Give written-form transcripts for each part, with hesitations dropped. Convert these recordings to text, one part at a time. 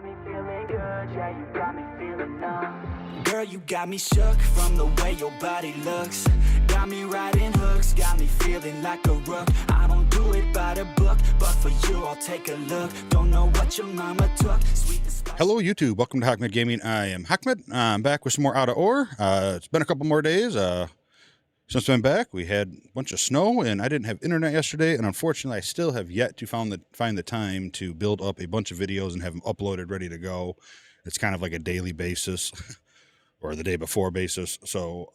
got me feeling good, yeah, you got me feeling numb. Girl, you got me shook from the way your body looks. Got me riding hooks, got me feeling like a rook. I don't do it by the book, but for you I'll take a look. Don't know what your mama took. Sweet and spicy. Hello YouTube, welcome to Hackmed Gaming. I am Hackmed. I'm back with some more Out of Ore. It's been a couple more days since I've been back. We had a bunch of snow and I didn't have internet yesterday, and unfortunately I still have yet to find the time to build up a bunch of videos and have them uploaded ready to go. It's kind of like a daily basis or the day before basis. So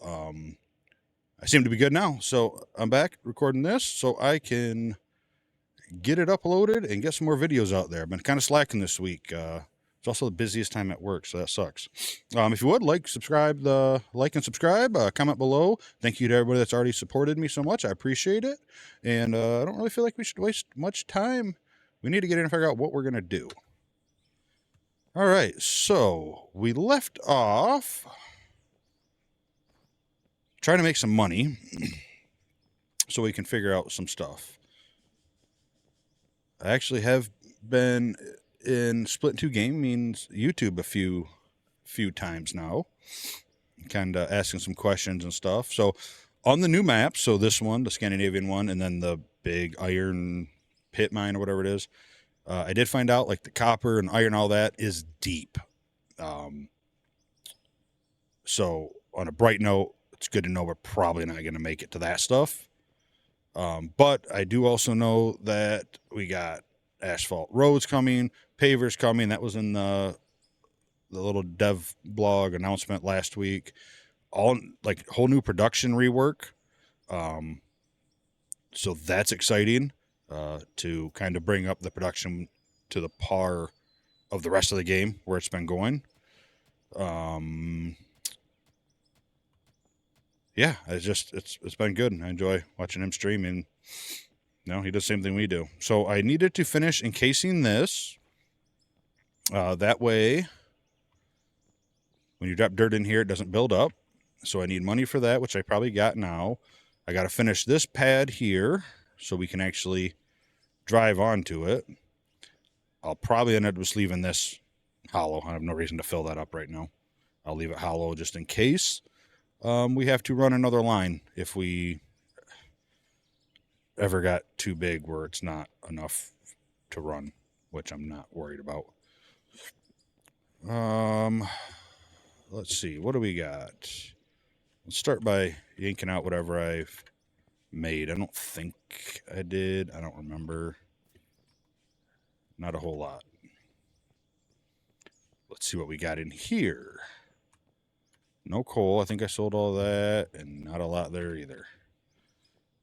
I seem to be good now. So I'm back recording this so I can get it uploaded and get some more videos out there. I've been kind of slacking this week. It's also the busiest time at work, so that sucks. If you would like and subscribe, comment below. Thank you to everybody that's already supported me so much. I appreciate it. And I don't really feel like we should waste much time. We need to get in and figure out what we're going to do. All right, so we left off trying to make some money so we can figure out some stuff. I actually have been in Split 2 Gaming's YouTube a few times now, kind of asking some questions and stuff. So on the new map, so this one, the Scandinavian one, and then the big iron pit mine or whatever it is, I did find out like the copper and iron, all that is deep. So on a bright note, it's good to know we're probably not going to make it to that stuff. But I do also know that we got asphalt roads coming, pavers coming. That was in the little dev blog announcement last week. All like whole new production rework. So that's exciting to kind of bring up the production to the par of the rest of the game where it's been going. Yeah, it's been good. I enjoy watching him stream, and he does the same thing we do. So I needed to finish encasing this. That way, when you drop dirt in here, it doesn't build up. So I need money for that, which I probably got now. I got to finish this pad here so we can actually drive onto it. I'll probably end up just leaving this hollow. I have no reason to fill that up right now. I'll leave it hollow just in case. We have to run another line if we ever got too big where it's not enough to run, which I'm not worried about. Let's see, what do we got? Let's start by yanking out whatever I've made. I don't think I did. I don't remember. Not a whole lot. Let's see what we got in here. No coal. I think I sold all that, and not a lot there either.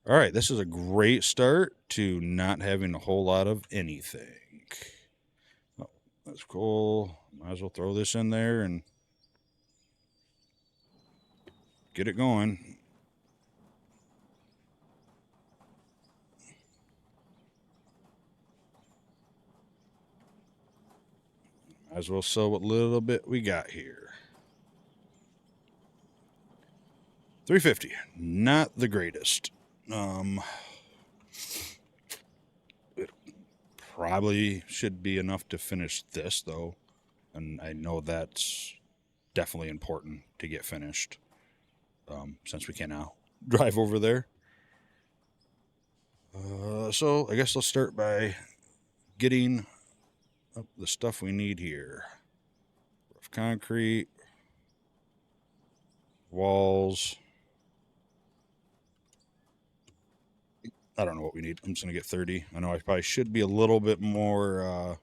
All right, this is a great start to not having a whole lot of anything. Oh, that's cool. Might as well throw this in there and get it going. Might as well sell what little bit we got here. 350, not the greatest. It probably should be enough to finish this though, and I know that's definitely important to get finished, since we can now drive over there. So I guess let's start by getting up the stuff we need here. Rough concrete, walls. I don't know what we need. I'm just going to get 30. I know I probably should be a little bit more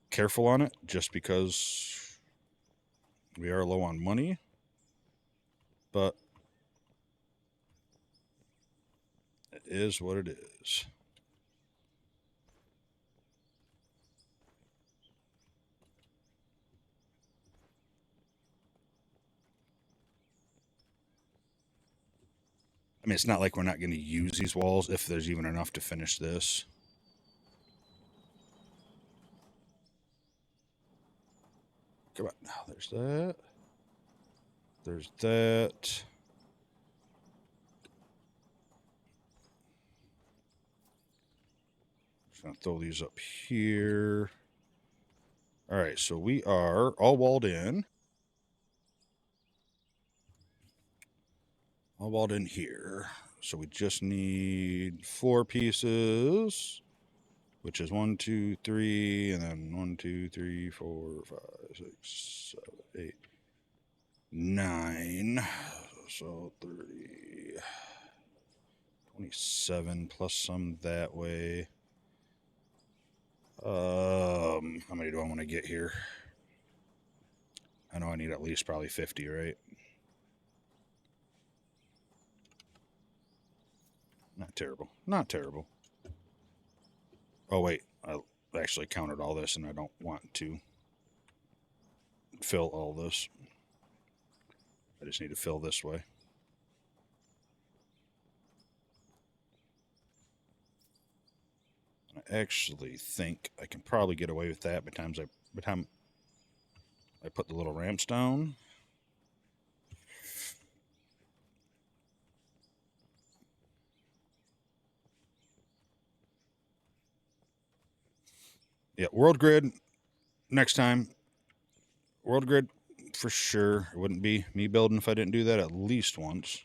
careful on it just because we are low on money. But it is what it is. I mean, it's not like we're not going to use these walls if there's even enough to finish this. Come on. Now, there's that. There's that. Just going to throw these up here. All right, so we are all walled in. All walled in here. So we just need 4 pieces, which is 1, 2, 3, and then 1, 2, 3, 4, 5, 6, 7, 8, 9. So 30, 27 plus some that way. How many do I want to get here? I know I need at least probably 50, right? Not terrible. Not terrible. Oh, wait. I actually counted all this, and I don't want to fill all this. I just need to fill this way. I actually think I can probably get away with that by the time I put the little ramps down. Yeah, world grid next time. World grid for sure. It wouldn't be me building if I didn't do that at least once.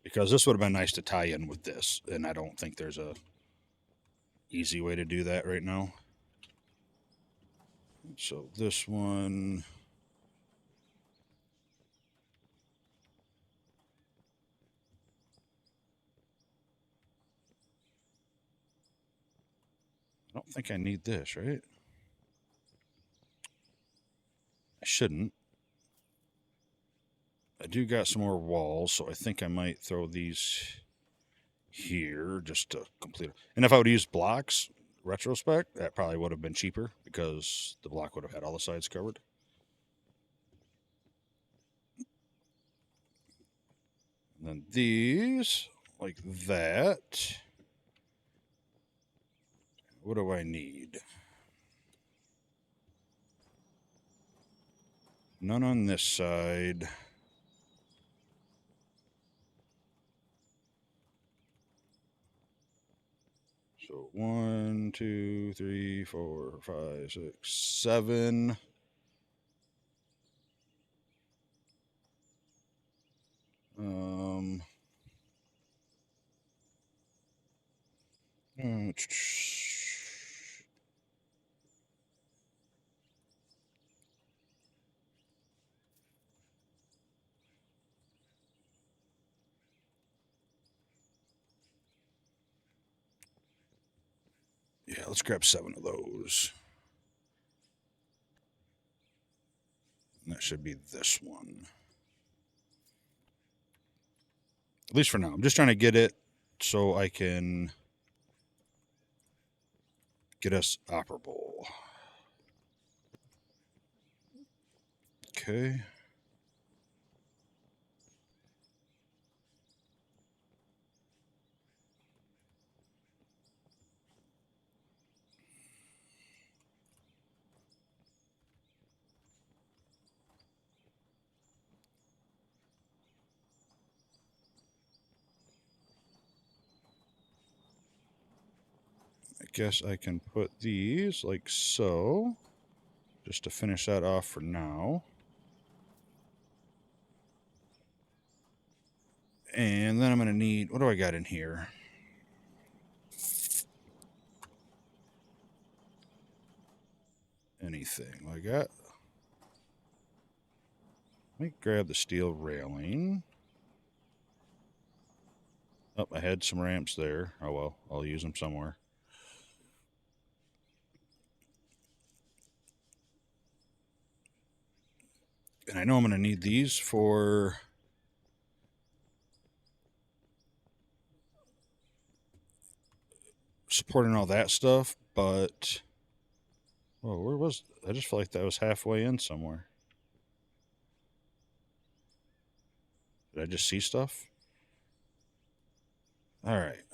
Because this would have been nice to tie in with this, and I don't think there's a easy way to do that right now. So this one, I don't think I need this, right? I shouldn't. I do got some more walls, so I think I might throw these here just to complete it. And if I would use blocks, retrospect, that probably would have been cheaper because the block would have had all the sides covered. And then these, like that. What do I need? None on this side. So 1, 2, 3, 4, 5, 6, 7. Yeah, let's grab 7 of those. And that should be this one. At least for now. I'm just trying to get it so I can get us operable. Okay. I guess I can put these like so, just to finish that off for now. And then I'm going to need, what do I got in here? Anything like that. Let me grab the steel railing. Oh, I had some ramps there. Oh well, I'll use them somewhere. And I know I'm going to need these for supporting all that stuff, but oh, where was, I just feel like that was halfway in somewhere. Did I just see stuff? All right.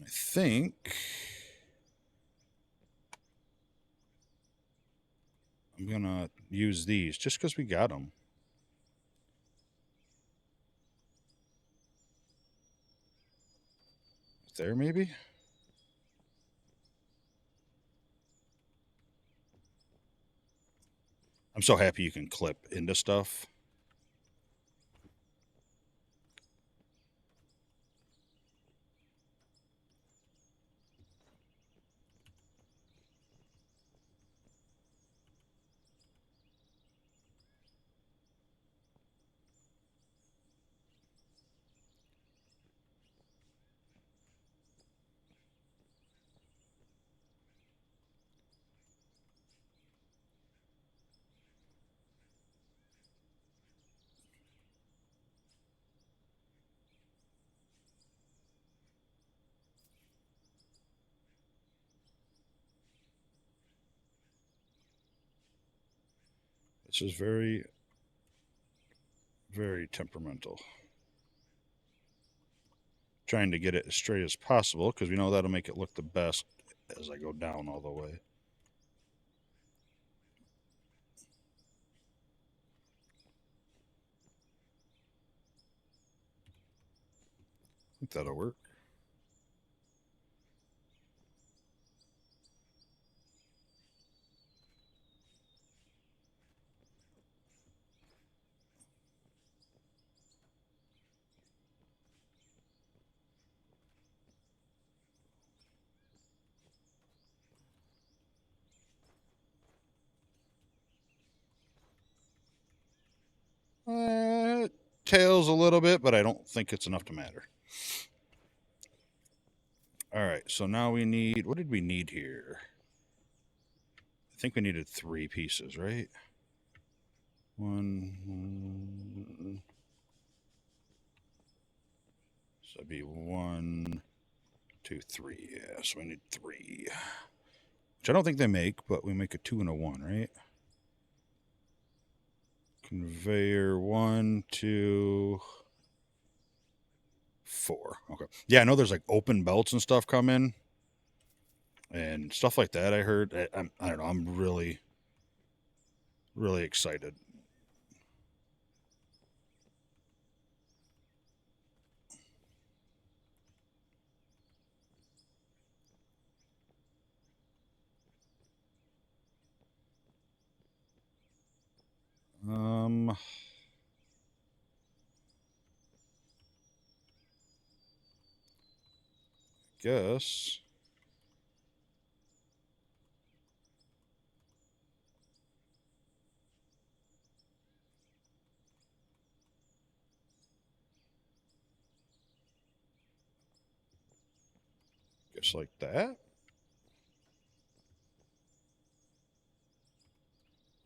I think I'm going to use these just because we got them. There, maybe? I'm so happy you can clip into stuff. This is very, very temperamental. Trying to get it as straight as possible because we know that'll make it look the best as I go down all the way. I think that'll work. Tails a little bit, but I don't think it's enough to matter. All right, so now we need, what did we need here? I think we needed 3 pieces, right? One. So it'd be 1, 2, 3. Yeah, so we need 3. Which I don't think they make, but we make a 2 and a 1, right? Conveyor 1, 2, 4. Okay. Yeah, I know there's like open belts and stuff coming and stuff like that. I heard. I don't know. I'm really, really excited. Guess. Guess like that.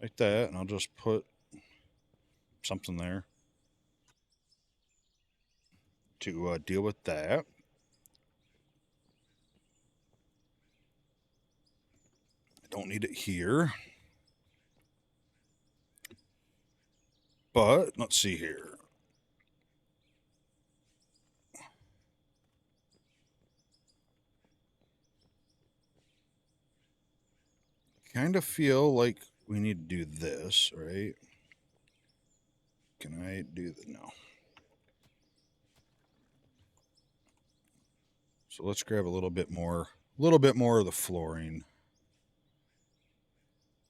Like that, and I'll just put something there to deal with that. I don't need it here. But let's see here. Kind of feel like we need to do this, right? Can I do that? No. So let's grab a little bit more of the flooring.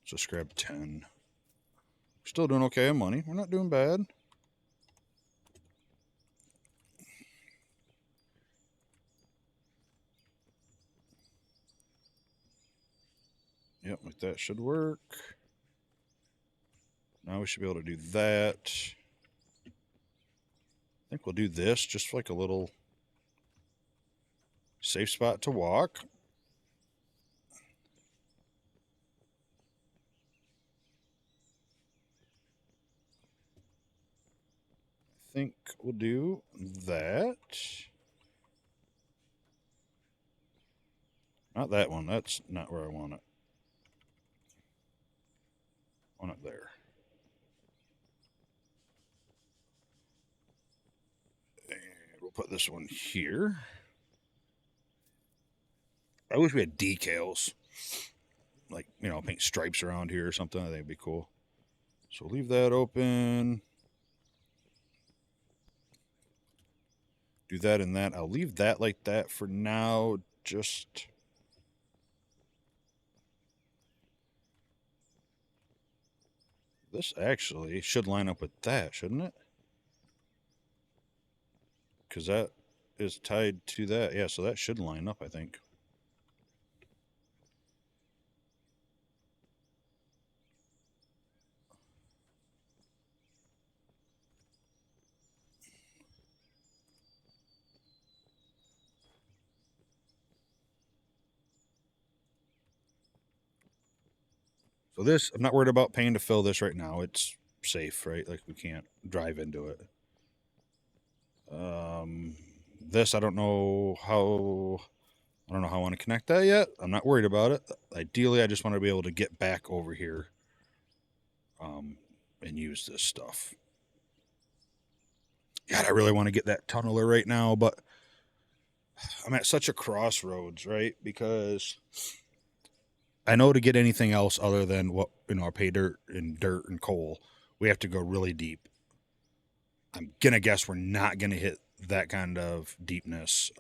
Just grab 10. Still doing okay on money. We're not doing bad. Yep, like that should work. Now we should be able to do that. I think we'll do this just like a little safe spot to walk. I think we'll do that. Not that one. That's not where I want it. I want it there. And we'll put this one here. I wish we had decals. like, paint stripes around here or something. I think it'd be cool. So leave that open. Do that and that. I'll leave that like that for now. Just this actually should line up with that, shouldn't it? Because that is tied to that. Yeah, so that should line up, I think. So this, I'm not worried about paying to fill this right now. It's safe, right? Like we can't drive into it. This, I don't know how I want to connect that yet. I'm not worried about it. Ideally, I just want to be able to get back over here and use this stuff. God, I really want to get that tunneler right now, but I'm at such a crossroads, right? Because I know to get anything else other than what, our pay dirt and coal, we have to go really deep. I'm going to guess we're not going to hit that kind of deepness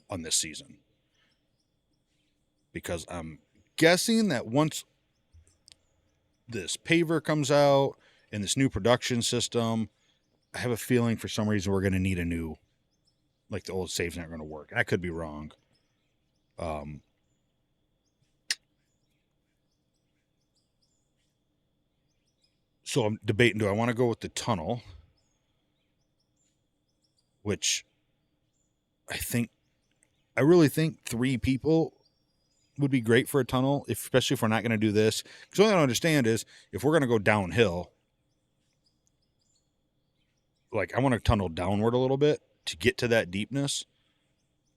on this season. Because I'm guessing that once this paver comes out and this new production system, I have a feeling for some reason we're going to need a new, like the old saves aren't going to work. I could be wrong. So I'm debating, do I want to go with the tunnel? Which I really think 3 people would be great for a tunnel, especially if we're not going to do this. Because what I don't understand is if we're going to go downhill, like I want to tunnel downward a little bit to get to that deepness.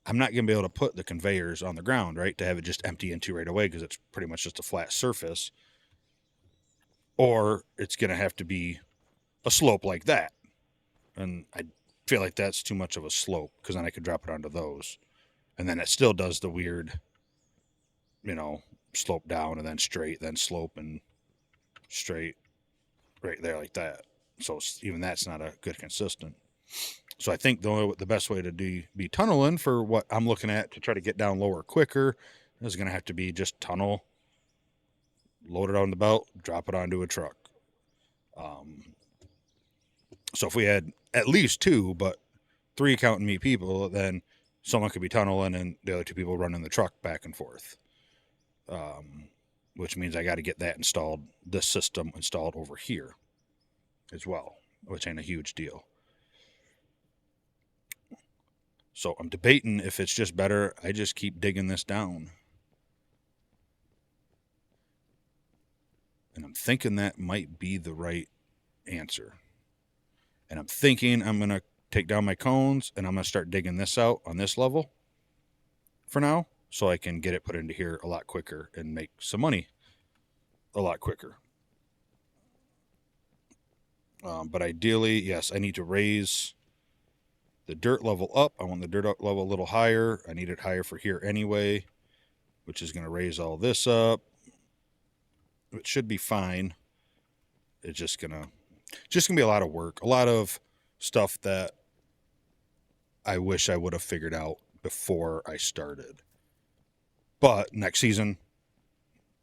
I'm not going to be able to put the conveyors on the ground, right, to have it just empty into right away because it's pretty much just a flat surface. Or it's going to have to be a slope like that. And I feel like that's too much of a slope because then I could drop it onto those. And then it still does the weird, slope down and then straight, then slope and straight right there like that. So even that's not a good consistent. So I think the best way to be tunneling for what I'm looking at to try to get down lower quicker is going to have to be just tunnel, load it on the belt, drop it onto a truck. So if we had at least 2, but 3 counting me people, then someone could be tunneling and the other 2 people running the truck back and forth. Which means I got to get that installed, this system installed over here as well, which ain't a huge deal. So I'm debating if it's just better I just keep digging this down. And I'm thinking that might be the right answer. And I'm thinking I'm going to take down my cones and I'm going to start digging this out on this level for now so I can get it put into here a lot quicker and make some money a lot quicker. But ideally, yes, I need to raise the dirt level up. I want the dirt level a little higher. I need it higher for here anyway, which is going to raise all this up. It should be fine. It's just going to be a lot of work, a lot of stuff that I wish I would have figured out before I started. But next season,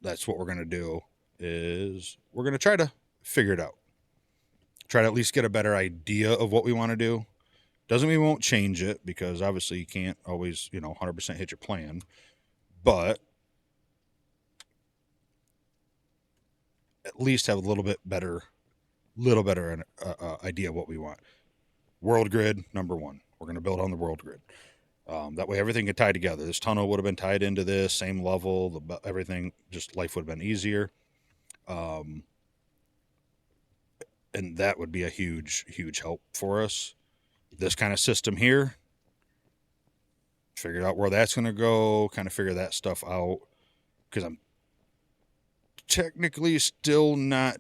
that's what we're going to do, is we're going to try to figure it out. Try to at least get a better idea of what we want to do. Doesn't mean we won't change it, because obviously you can't always, 100% hit your plan. But at least have a little better idea of what we want. World grid, number 1. We're going to build on the world grid. That way everything can tie together. This tunnel would have been tied into this, same level, everything, just life would have been easier. And that would be a huge, huge help for us. This kind of system here, figure out where that's going to go, kind of figure that stuff out, because I'm technically still not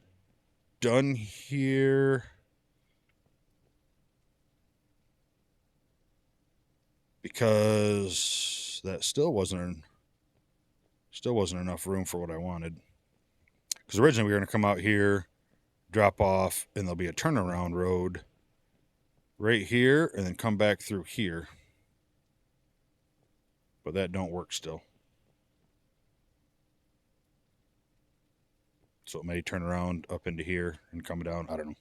done here. Because that still wasn't Still wasn't enough room for what I wanted. Because originally we were going to come out here, drop off, and there'll be a turnaround road right here, and then come back through here. But that don't work still. So it may turn around up into here and come down. I don't know.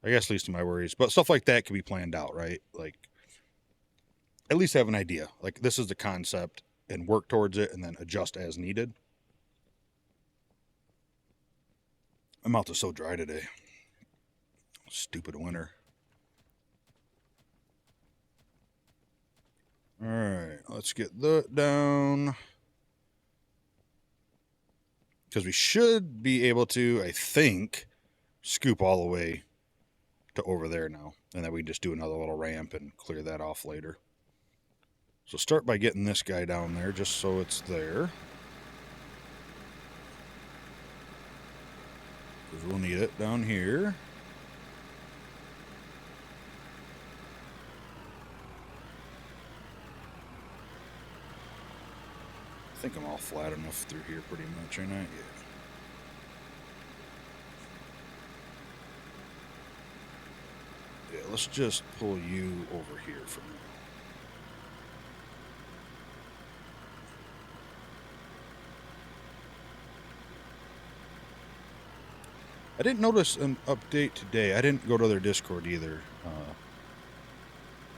I guess least of my worries. But stuff like that can be planned out, right? Like, at least have an idea. Like, this is the concept, and work towards it, and then adjust as needed. My mouth is so dry today. Stupid winter. Alright, let's get that down. Because we should be able to, I think, scoop all the way to over there now. And then we just do another little ramp and clear that off later. So start by getting this guy down there just so it's there. Because we'll need it down here. I think I'm all flat enough through here pretty much, ain't I? Yeah. Yeah, let's just pull you over here for now. I didn't notice an update today. I didn't go to their Discord either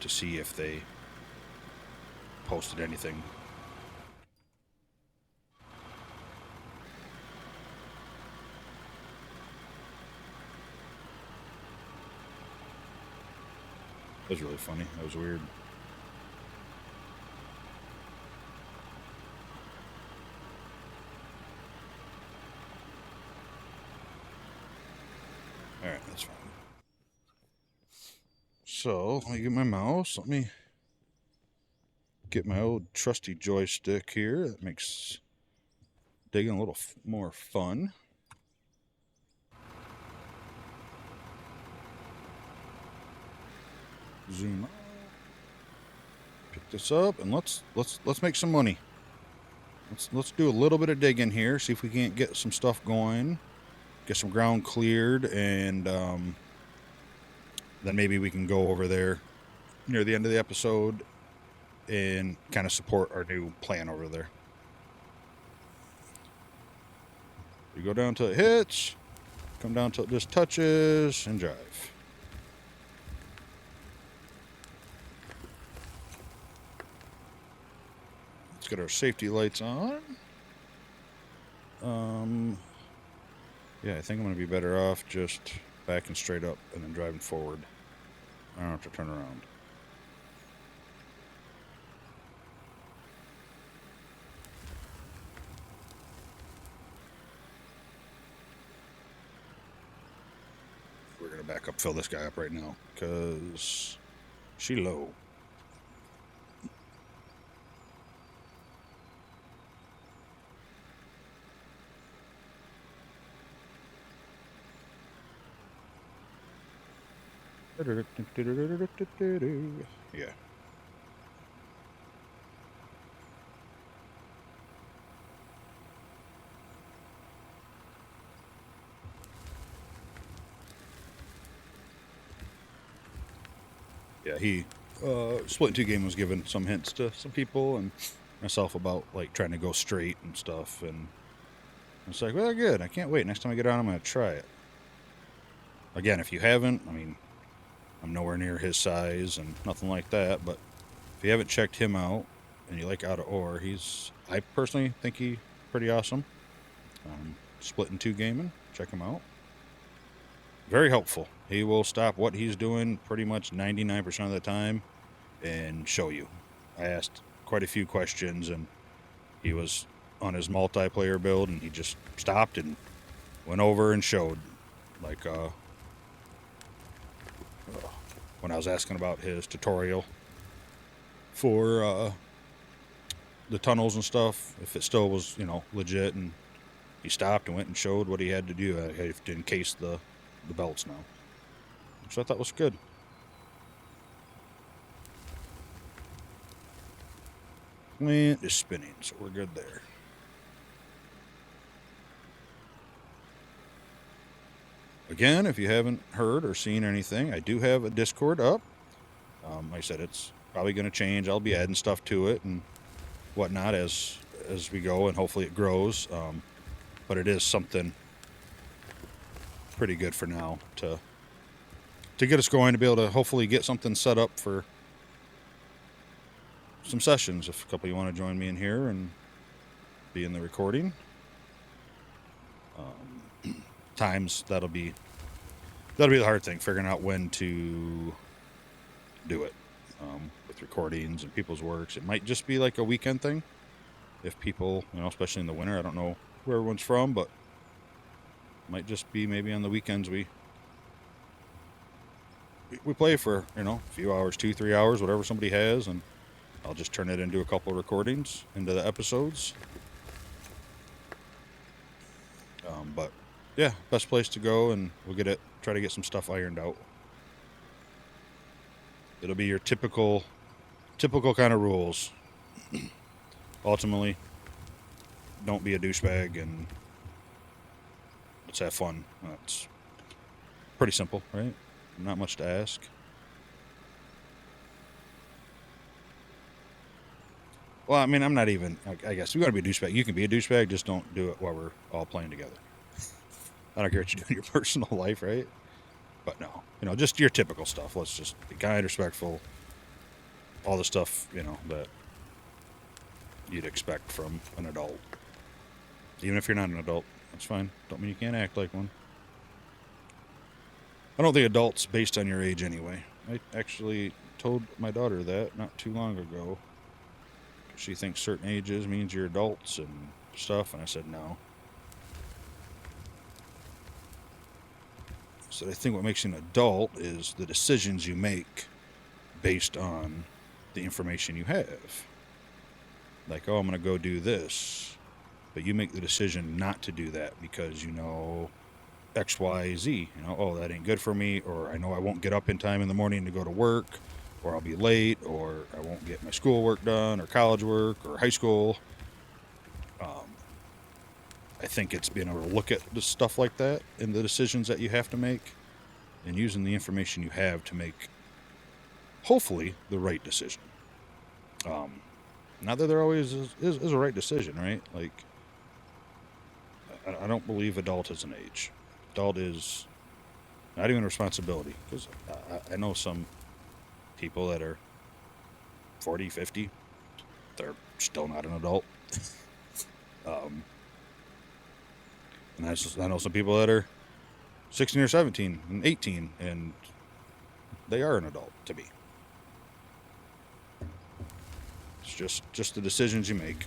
to see if they posted anything. That was really funny. That was weird. Alright, that's fine. So, let me get my mouse. Let me get my old trusty joystick here. That makes digging a little more fun. Zoom out. Pick this up and let's make some money. Let's do a little bit of digging here. See if we can't get some stuff going. Get some ground cleared, and then maybe we can go over there near the end of the episode and kind of support our new plan over there. You go down till it hits, come down till it just touches, and drive. Let's get our safety lights on. Yeah, I think I'm going to be better off just backing straight up and then driving forward. I don't have to turn around. We're going to back up, fill this guy up right now, because she low. Yeah. Yeah, he Split 2 game was giving some hints to some people and myself about like trying to go straight and stuff, and it's like, well, good, I can't wait. Next time I get on, I'm going to try it. Again, if you haven't, I mean, I'm nowhere near his size and nothing like that, but if you haven't checked him out and you like Out of Ore, I personally think he's pretty awesome. Split 2 gaming, check him out. Very helpful. He will stop what he's doing pretty much 99% of the time and show you. I asked quite a few questions, and he was on his multiplayer build, and he just stopped and went over and showed. Like, when I was asking about his tutorial for the tunnels and stuff, if it still was, legit, and he stopped and went and showed what he had to do to encase the belts now. So I thought was good. plant is spinning, so we're good there. Again, if you haven't heard or seen anything, I do have a Discord up. Like I said, it's probably going to change. I'll be adding stuff to it and whatnot as we go, and hopefully it grows. But it is something pretty good for now to get us going, to be able to hopefully get something set up for some sessions. If a couple of you want to join me in here and be in the recording, times that'll be the hard thing, figuring out when to do it with recordings and people's works. It might just be like a weekend thing if people, especially in the winter. I don't know where everyone's from, but it might just be maybe on the weekends we play for a few hours, 2-3 hours, whatever somebody has, and I'll just turn it into a couple of recordings into the episodes. But yeah, best place to go, and we'll try to get some stuff ironed out. It'll be your typical kind of rules. Ultimately, don't be a douchebag and let's have fun. That's pretty simple, right? Not much to ask. Well, I mean, I'm not even, I guess, if you want to be a douchebag, you can be a douchebag, just don't do it while we're all playing together. I don't care what you do in your personal life, right? But no, just your typical stuff. Let's just be kind, respectful, all the stuff, that you'd expect from an adult. Even if you're not an adult, that's fine. Don't mean you can't act like one. I don't think adults based on your age anyway. I actually told my daughter that not too long ago. She thinks certain ages means you're adults and stuff, and I said no. So I think what makes you an adult is the decisions you make based on the information you have. Like, oh, I'm going to go do this, but you make the decision not to do that because X, Y, Z. Oh, that ain't good for me, or I know I won't get up in time in the morning to go to work, or I'll be late, or I won't get my schoolwork done, or college work, or high school. I think it's being able to look at the stuff like that and the decisions that you have to make, and using the information you have to make, hopefully, the right decision. Not that there always is a right decision, right? Like, I don't believe adult is an age. Adult is not even a responsibility, because I know some people that are 40, 50, they're still not an adult. And I know some people that are 16 or 17 and 18, and they are an adult to me. It's just the decisions you make.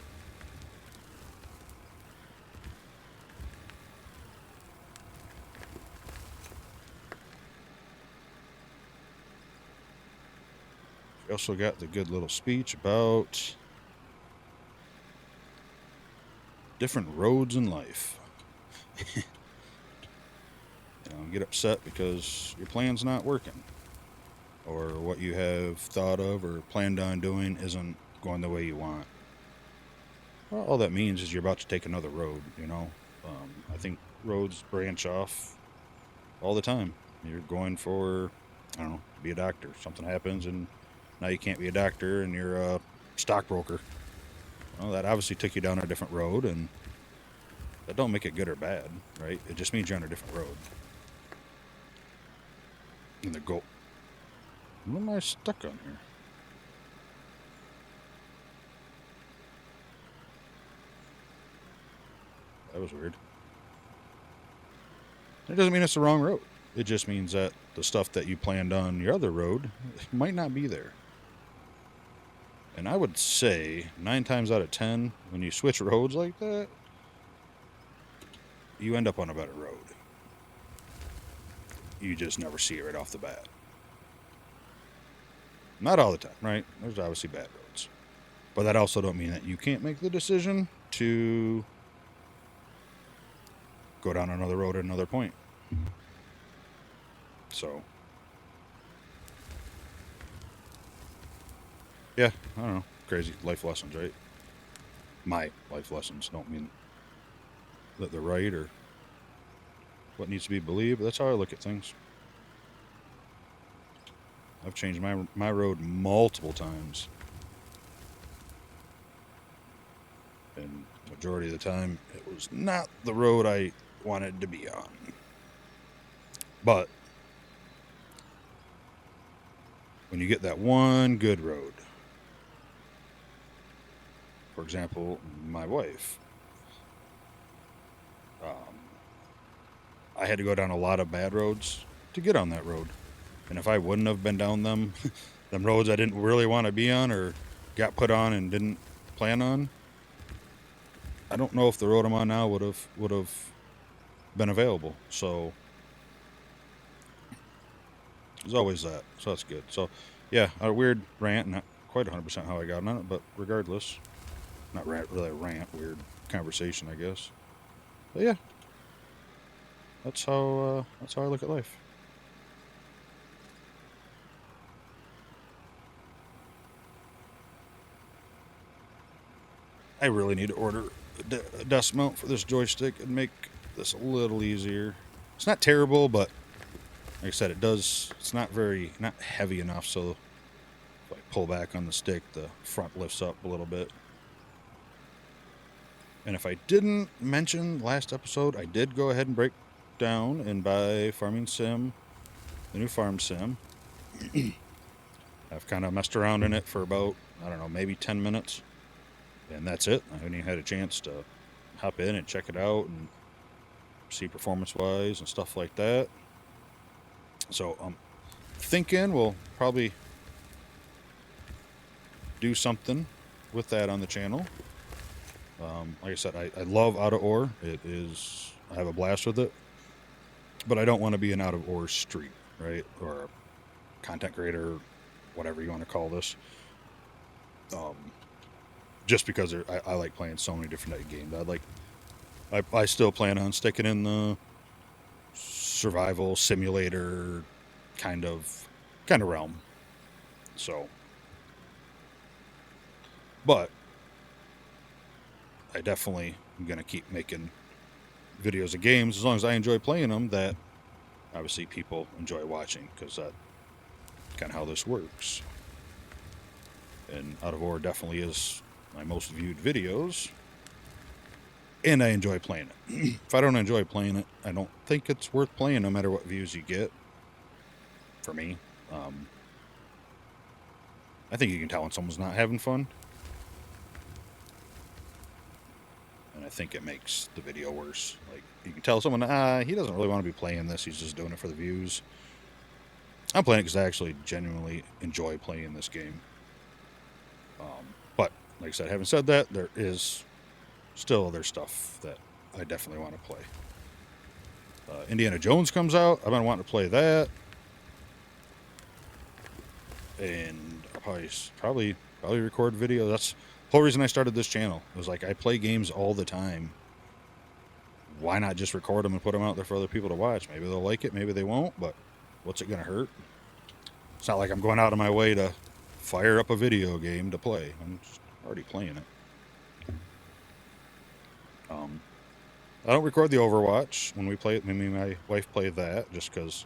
We also got the good little speech about different roads in life. Get upset because your plan's not working, or what you have thought of or planned on doing isn't going the way you want. Well, all that means is you're about to take another road. I think roads branch off all the time. You're going for, I don't know, be a doctor. Something happens and now you can't be a doctor and you're a stockbroker. Well, that obviously took you down a different road, and that don't make it good or bad, right? It just means you're on a different road. And the goal. What am I stuck on here? That was weird. It doesn't mean it's the wrong road. It just means that the stuff that you planned on your other road might not be there. And I would say 9 times out of 10, when you switch roads like that, you end up on a better road. You just never see it right off the bat. Not all the time, right? There's obviously bad roads. But that also don't mean that you can't make the decision to go down another road at another point. So, yeah, I don't know. Crazy life lessons, right? My life lessons don't mean that they're right or what needs to be believed, but that's how I look at things. I've changed my road multiple times. And majority of the time, it was not the road I wanted to be on. But when you get that one good road, for example, my wife, I had to go down a lot of bad roads to get on that road. And if I wouldn't have been down them roads I didn't really want to be on or got put on and didn't plan on, I don't know if the road I'm on now would have been available. So there's always that. So that's good. So yeah, a weird rant, not quite 100% how I got on it, but regardless, not really a rant, weird conversation, I guess. But yeah, that's how I look at life. I really need to order a desk mount for this joystick and make this a little easier. It's not terrible, but like I said, it's not heavy enough, so if I pull back on the stick, the front lifts up a little bit. And if I didn't mention last episode, I did go ahead and break down and buy Farming Sim, the new Farm Sim. I've kind of messed around in it for about, I don't know, maybe 10 minutes. And that's it. I haven't even had a chance to hop in and check it out and see performance-wise and stuff like that. So I'm thinking we'll probably do something with that on the channel. Like I said, I love Out of Ore. I have a blast with it. But I don't want to be an Out of Ore street, right? Or a content creator, whatever you want to call this. Just because I like playing so many different games. I still plan on sticking in the survival simulator kind of realm. So, but I definitely am gonna keep making videos of games as long as I enjoy playing them. That obviously people enjoy watching, because that's kind of how this works. And Out of Ore definitely is my most viewed videos, and I enjoy playing it. If I don't enjoy playing it, I don't think it's worth playing, no matter what views you get. For me, I think you can tell when someone's not having fun, and I think it makes the video worse. Like, you can tell someone, he doesn't really want to be playing this, he's just doing it for the views. I'm playing it because I actually genuinely enjoy playing this game. But like I said, having said that, there is still other stuff that I definitely want to play. Indiana Jones comes out. I've been wanting to play that, and I'll probably record video. That's the whole reason I started this channel. It was like, I play games all the time. Why not just record them and put them out there for other people to watch? Maybe they'll like it, maybe they won't, but what's it gonna hurt? It's not like I'm going out of my way to fire up a video game to play. I'm just already playing it. I don't record the Overwatch when we play it. Me and my wife play that just because,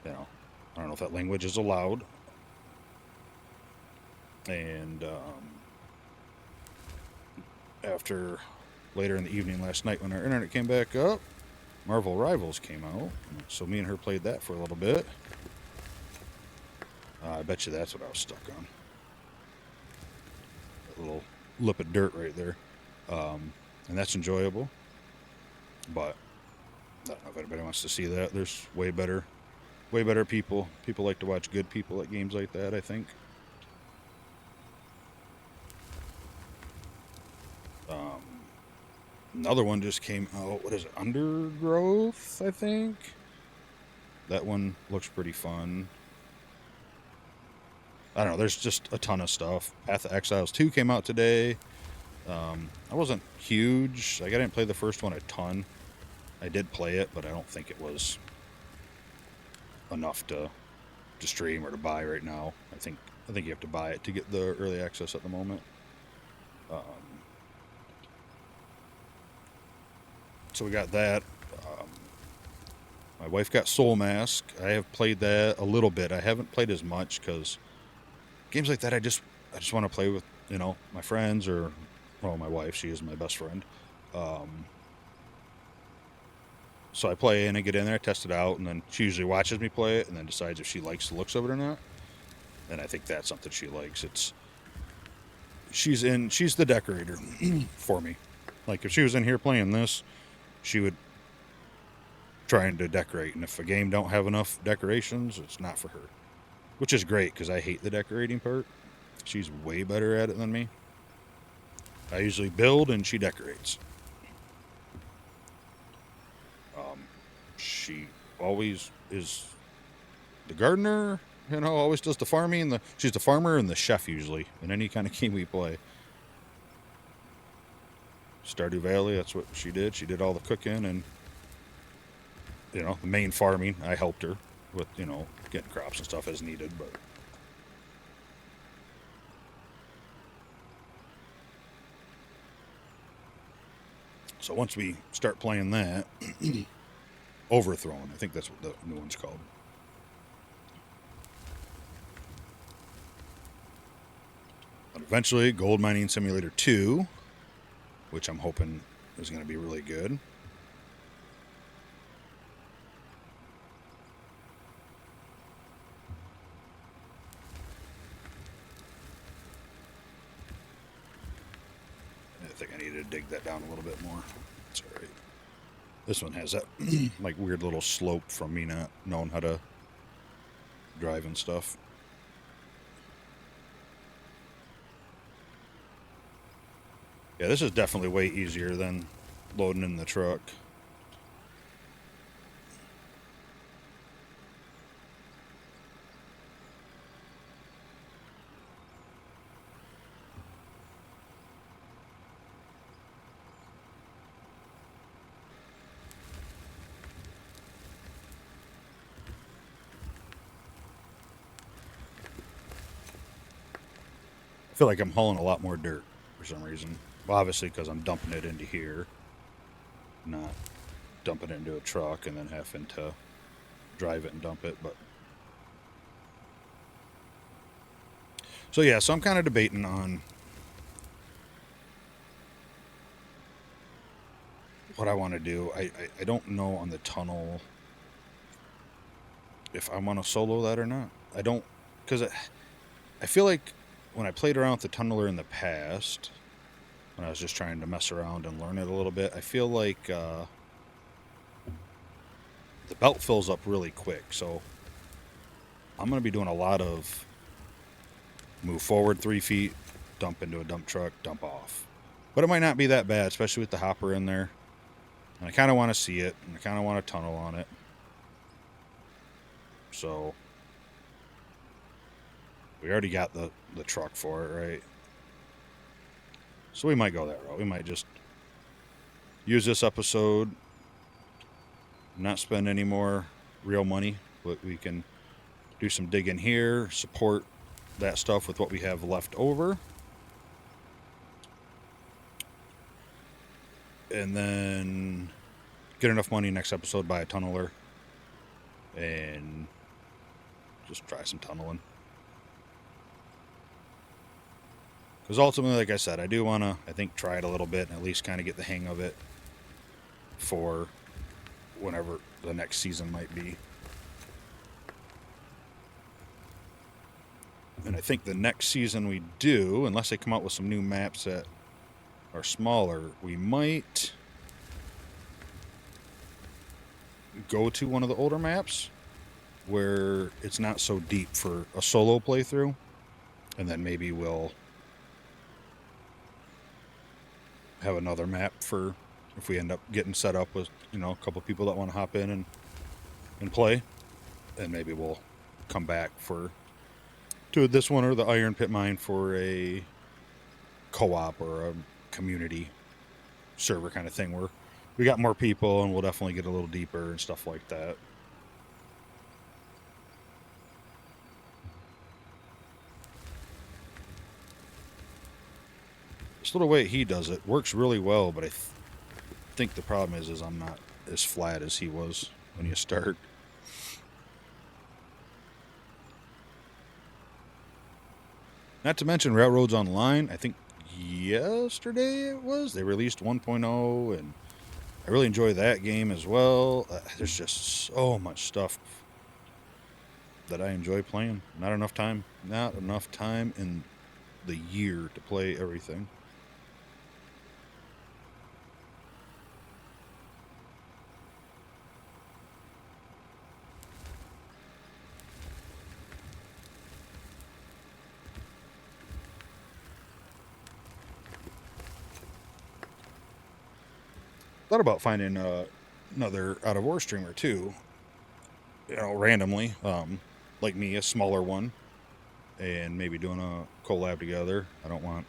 I don't know if that language is allowed. And after later in the evening last night, when our internet came back up, Marvel Rivals came out. So me and her played that for a little bit. I bet you that's what I was stuck on. That little lip of dirt right there. And that's enjoyable. But I don't know if anybody wants to see that. There's way better people. People like to watch good people at games like that, I think. Another one just came out. What is it? Undergrowth, I think. That one looks pretty fun. I don't know. There's just a ton of stuff. Path of Exiles 2 came out today. I wasn't huge. Like, I didn't play the first one a ton. I did play it, but I don't think it was enough to stream or to buy right now. I think you have to buy it to get the early access at the moment. So we got that. Um, my wife got Soul Mask. I have played that a little bit. I haven't played as much because games like that, I just want to play with my friends or well, my wife. She is my best friend. Um, so I play and I get in there, test it out, and then she usually watches me play it and then decides if she likes the looks of it or not. And I think that's something she likes. She's the decorator for me. Like if she was in here playing this, she would trying to decorate, and if a game don't have enough decorations, it's not for her. Which is great because I hate the decorating part. She's way better at it than me. I usually build and she decorates. She always is the gardener, always does the farming. She's the farmer and the chef usually in any kind of game we play. Stardew Valley, that's what she did. She did all the cooking and the main farming. I helped her with getting crops and stuff as needed, but so once we start playing that, Overthrown, I think that's what the new one's called. And eventually, Gold Mining Simulator 2, which I'm hoping is going to be really good. I think I needed to dig that down a little bit more. It's all right. This one has that like weird little slope from me not knowing how to drive and stuff. Yeah, this is definitely way easier than loading in the truck. I feel like I'm hauling a lot more dirt for some reason. Well, obviously because I'm dumping it into here, not dumping it into a truck and then having to drive it and dump it. But so yeah, so I'm kind of debating on what I want to do. I don't know on the tunnel if I want to solo that or not. I don't, because I feel like when I played around with the tunneler in the past, when I was just trying to mess around and learn it a little bit, I feel like the belt fills up really quick. So I'm going to be doing a lot of move forward 3 feet, dump into a dump truck, dump off. But it might not be that bad, especially with the hopper in there. And I kind of want to see it, and I kind of want to tunnel on it. So we already got the truck for it, right? So we might go that route. We might just use this episode, not spend any more real money, but we can do some digging here, support that stuff with what we have left over. And then get enough money next episode, buy a tunneler, and just try some tunneling. Because ultimately, like I said, I do want to, I think, try it a little bit and at least kind of get the hang of it for whenever the next season might be. And I think the next season we do, unless they come out with some new maps that are smaller, we might go to one of the older maps where it's not so deep for a solo playthrough, and then maybe we'll have another map for if we end up getting set up with a couple people that want to hop in and play, and maybe we'll come back to this one or the Iron Pit Mine for a co-op or a community server kind of thing where we got more people and we'll definitely get a little deeper and stuff like that. This little way he does it works really well, but think the problem is I'm not as flat as he was when you start. Not to mention Railroads Online. I think yesterday it was. They released 1.0, and I really enjoy that game as well. There's just so much stuff that I enjoy playing. Not enough time. Not enough time in the year to play everything. Thought about finding another out of war streamer too. You know, randomly, like me, a smaller one, and maybe doing a collab together. I don't want,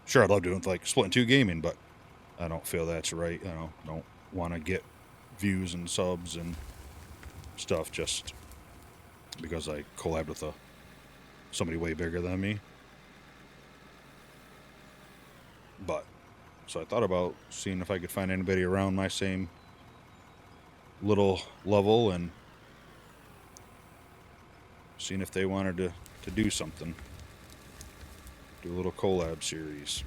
sure, I'd love doing like Split in Two Gaming, but I don't feel that's right. Don't want to get views and subs and stuff just because I collabed with somebody way bigger than me. But so I thought about seeing if I could find anybody around my same little level and seeing if they wanted to do something. Do a little collab series.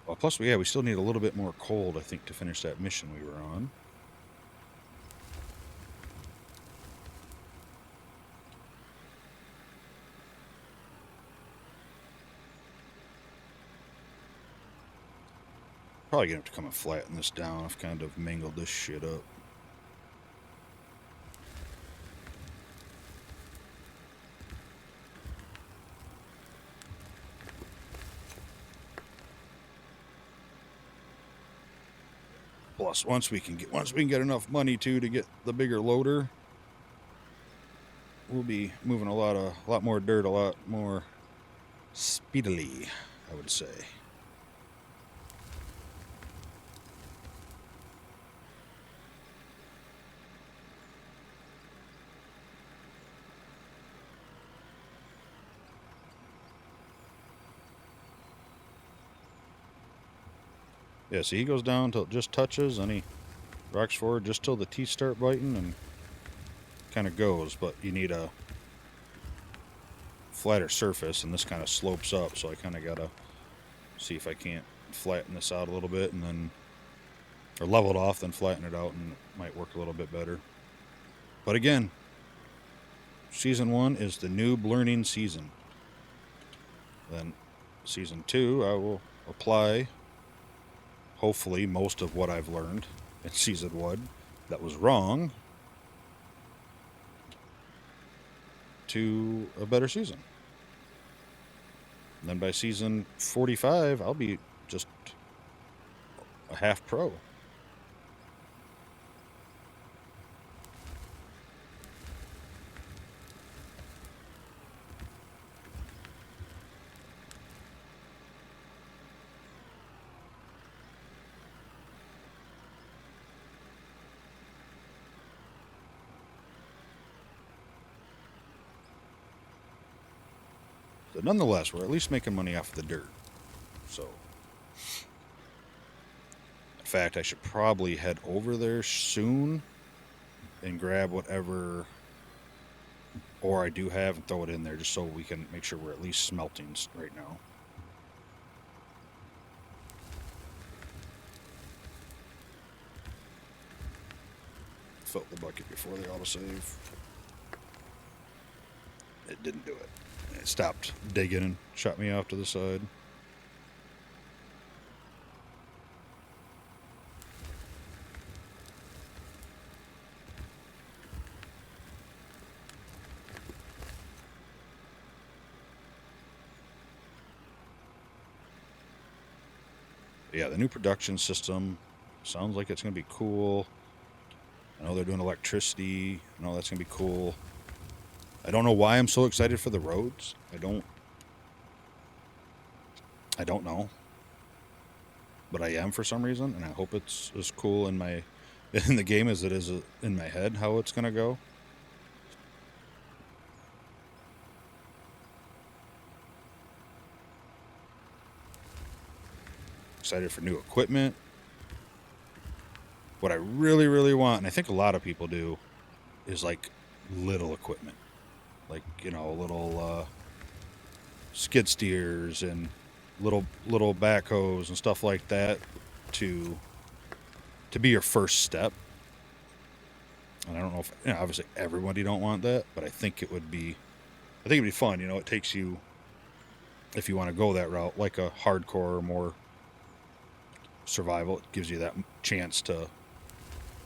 Well, plus we still need a little bit more cold, I think, to finish that mission we were on. Probably gonna have to come and flatten this down. I've kind of mangled this shit up. Plus, once we can get enough money to get the bigger loader, we'll be moving a lot more dirt, a lot more speedily, I would say. Yeah, see, he goes down till it just touches, and he rocks forward just till the teeth start biting, and kind of goes. But you need a flatter surface, and this kind of slopes up, so I kind of gotta see if I can't flatten this out a little bit, and then, or level it off, then flatten it out, and it might work a little bit better. But again, Season 1 is the noob learning season. Then Season 2, I will apply hopefully most of what I've learned in Season 1 that was wrong to a better season. And then by Season 45, I'll be just a half pro. But nonetheless, we're at least making money off of the dirt. So, in fact, I should probably head over there soon and grab whatever ore I do have and throw it in there just so we can make sure we're at least smelting right now. Filled the bucket before the autosave. It didn't do it. It stopped digging and shot me off to the side. Yeah, the new production system sounds like it's going to be cool. I know they're doing electricity. I know that's going to be cool. I don't know why I'm so excited for the roads. I don't know. But I am for some reason, and I hope it's as cool in the game as it is in my head how it's going to go. excited for new equipment. What I really, really want, and I think a lot of people do, is like little equipment. Like, you know, little skid steers and little backhoes and stuff like that to be your first step. And I don't know if, you know, obviously everybody don't want that, but I think it'd be fun. You know, it takes you, if you want to go that route, like a hardcore or more survival, it gives you that chance to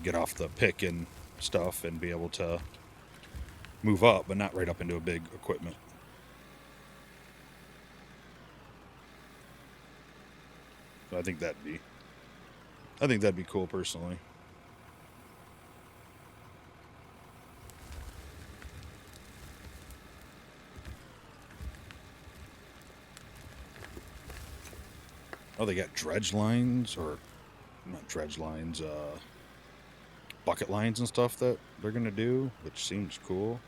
get off the pick and stuff and be able to move up, but not right up into a big equipment. So I think that'd be cool personally. Oh, they got dredge lines, or not dredge lines, bucket lines and stuff that they're gonna do, which seems cool.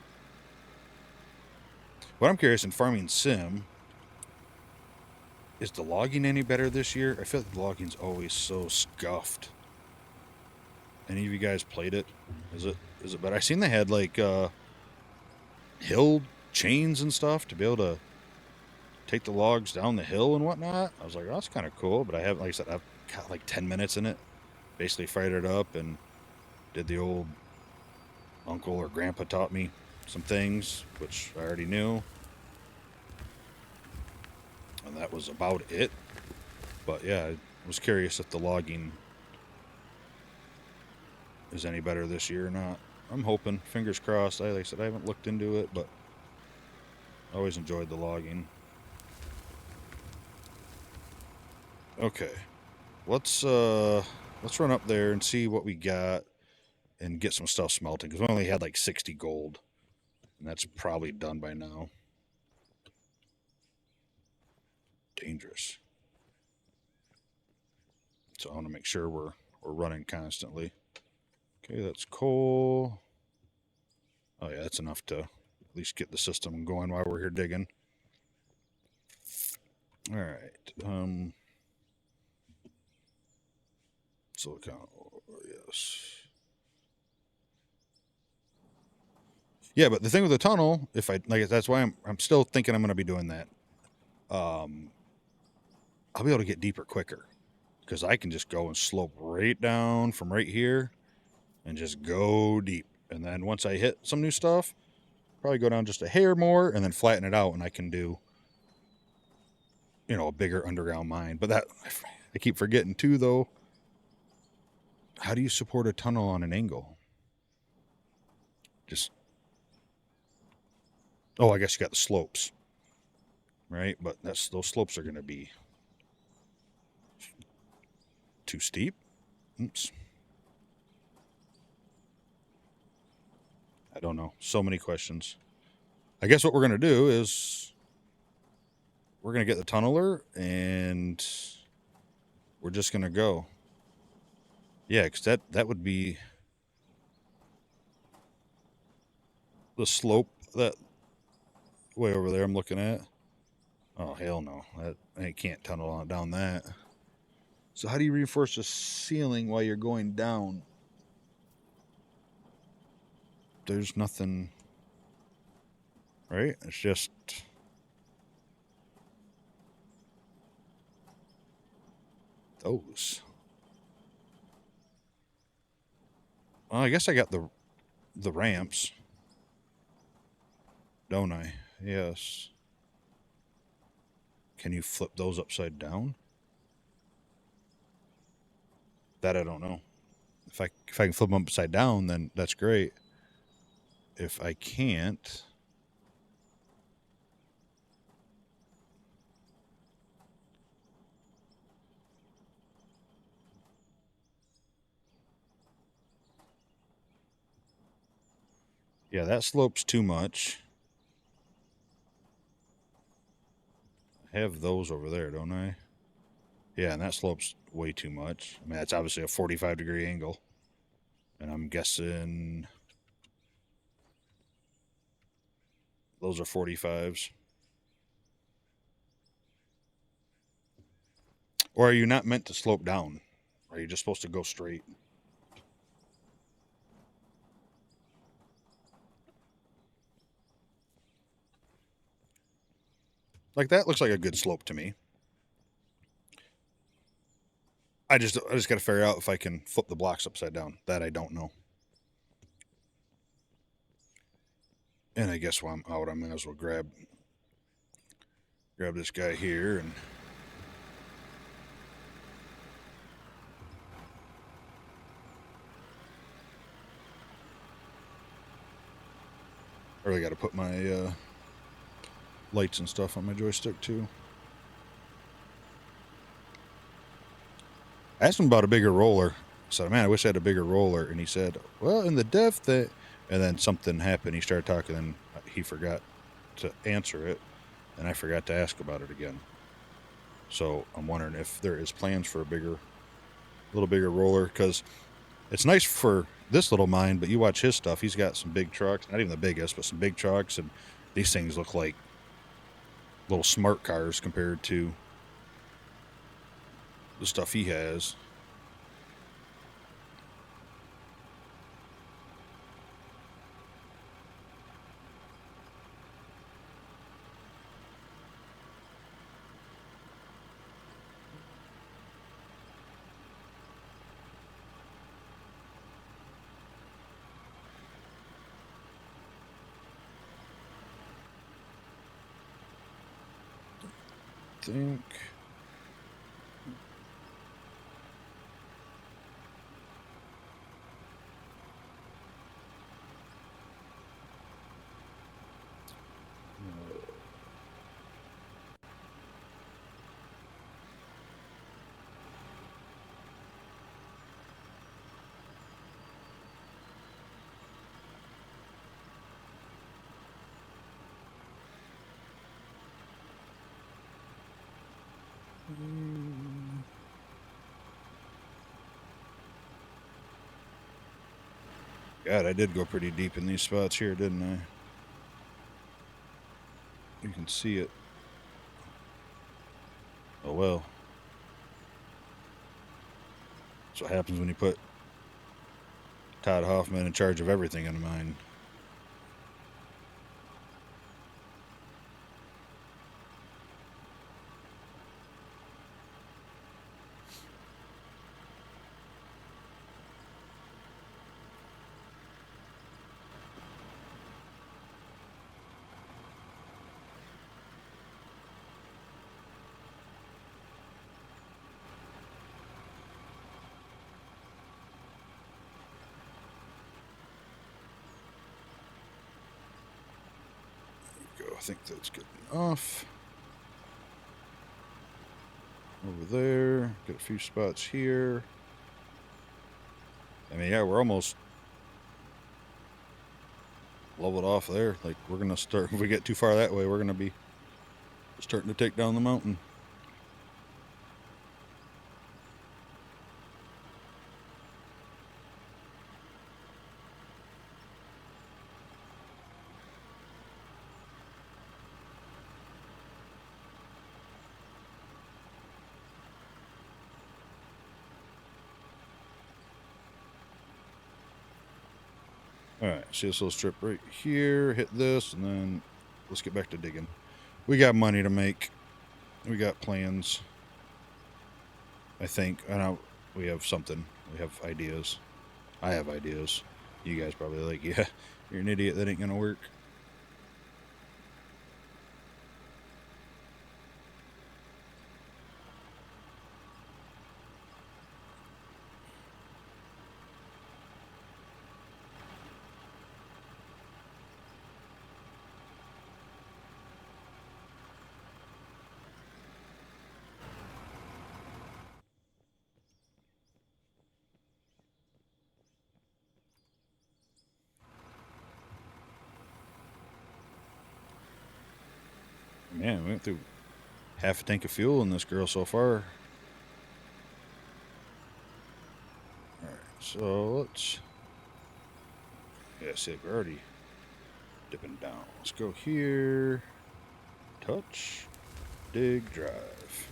What I'm curious in Farming Sim, is the logging any better this year? I feel like the logging's always so scuffed. Any of you guys played it? Is it better? I seen they had like hill chains and stuff to be able to take the logs down the hill and whatnot. I was like, oh, that's kind of cool, but I haven't, like I said, I've got like 10 minutes in it. Basically fired it up and did the old uncle or grandpa taught me some things, which I already knew. And that was about it. But yeah, I was curious if the logging is any better this year or not. I'm hoping, fingers crossed. Like I said, I haven't looked into it, but I always enjoyed the logging. Okay, let's run up there and see what we got and get some stuff smelting, because we only had like 60 gold, and that's probably done by now. Dangerous. So I want to make sure we're running constantly. Okay, that's coal. Oh yeah, that's enough to at least get the system going while we're here digging. All right. Silicon, yes. Yeah, but the thing with the tunnel, if I like, that's why I'm still thinking I'm going to be doing that. I'll be able to get deeper quicker, because I can just go and slope right down from right here and just go deep. And then once I hit some new stuff, probably go down just a hair more and then flatten it out, and I can do, you know, a bigger underground mine. But that, I keep forgetting too, though. How do you support a tunnel on an angle? Just, oh, I guess you got the slopes, right? But those slopes are going to be too steep. Oops. I don't know. So many questions. I guess what we're going to do is we're going to get the tunneler and we're just going to go. Yeah, because that would be the slope that way over there I'm looking at. Oh, hell no. I can't tunnel on down that. So how do you reinforce the ceiling while you're going down? There's nothing, right? It's just those. Well, I guess I got the ramps, don't I? Yes. Can you flip those upside down? That I don't know. If I can flip them upside down, then that's great. If I can't, yeah, that slope's too much. I have those over there, don't I? Yeah, and that slope's way too much. I mean, that's obviously a 45-degree angle. And I'm guessing those are 45s. Or are you not meant to slope down? Are you just supposed to go straight? Like that looks like a good slope to me. I just got to figure out if I can flip the blocks upside down. That I don't know. And I guess while I'm out, I might as well grab this guy here and I really got to put my lights and stuff on my joystick too. I asked him about a bigger roller. I said, man, I wish I had a bigger roller. And he said, well, in the depth that... And then something happened. He started talking and he forgot to answer it. And I forgot to ask about it again. So I'm wondering if there is plans for a little bigger roller. Because it's nice for this little mine, but you watch his stuff. He's got some big trucks. Not even the biggest, but some big trucks. And these things look like little smart cars compared to the stuff he has. Think God, I did go pretty deep in these spots here, didn't I? You can see it. Oh well. That's what happens when you put Todd Hoffman in charge of everything in a mine. I think that's good enough. Over there, get a few spots here. I mean, yeah, we're almost leveled off there. Like, we're gonna start, if we get too far that way, we're gonna be starting to take down the mountain. Alright, see this little strip right here, hit this, and then let's get back to digging. We got money to make. We got plans. I think. I know we have something. We have ideas. I have ideas. You guys probably like, yeah, you're an idiot, that ain't gonna work. Man, we went through half a tank of fuel in this girl so far. Alright, so let's... Yeah, see, we're already dipping down. Let's go here. Touch. Dig. Drive.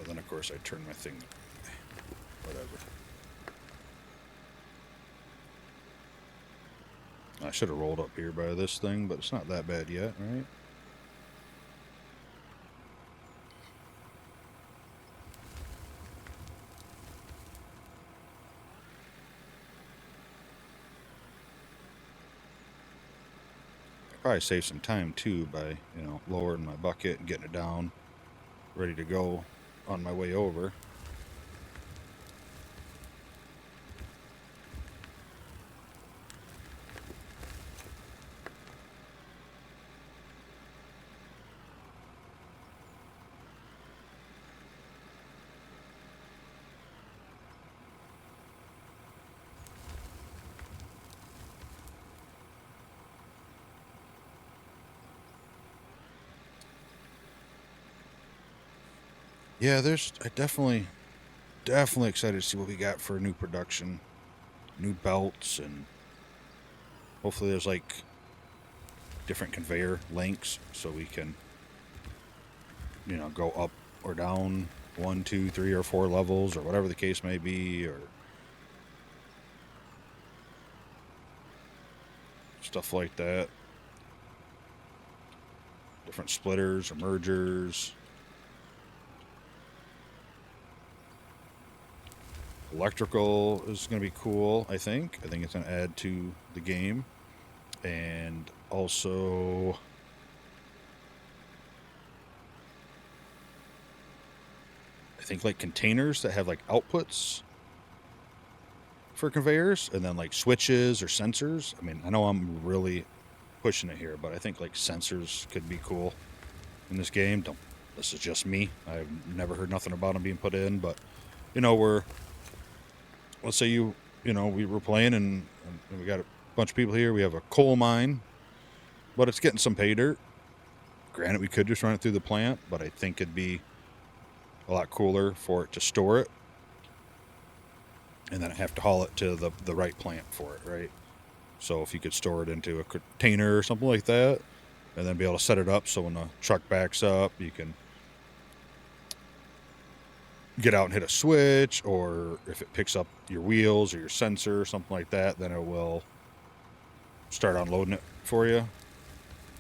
And then, of course, I turn my thing. Whatever. I should have rolled up here by this thing, but it's not that bad yet, right? Probably save some time too by, lowering my bucket and getting it down, ready to go on my way over. Yeah, I definitely excited to see what we got for new production, new belts, and hopefully there's like different conveyor lengths so we can, go up or down 1, 2, 3, or 4 levels or whatever the case may be, or stuff like that. Different splitters or mergers. Electrical is going to be cool, I think. I think it's going to add to the game. And also, I think like containers that have like outputs for conveyors, and then like switches or sensors. I mean, I know I'm really pushing it here, but I think like sensors could be cool in this game. This is just me. I've never heard nothing about them being put in, but let's say we were playing and we got a bunch of people here. We have a coal mine, but it's getting some pay dirt. Granted, we could just run it through the plant, but I think it'd be a lot cooler for it to store it and then I have to haul it to the right plant for it, right? So if you could store it into a container or something like that, and then be able to set it up so when the truck backs up, you can get out and hit a switch, or if it picks up your wheels or your sensor or something like that, then it will start unloading it for you.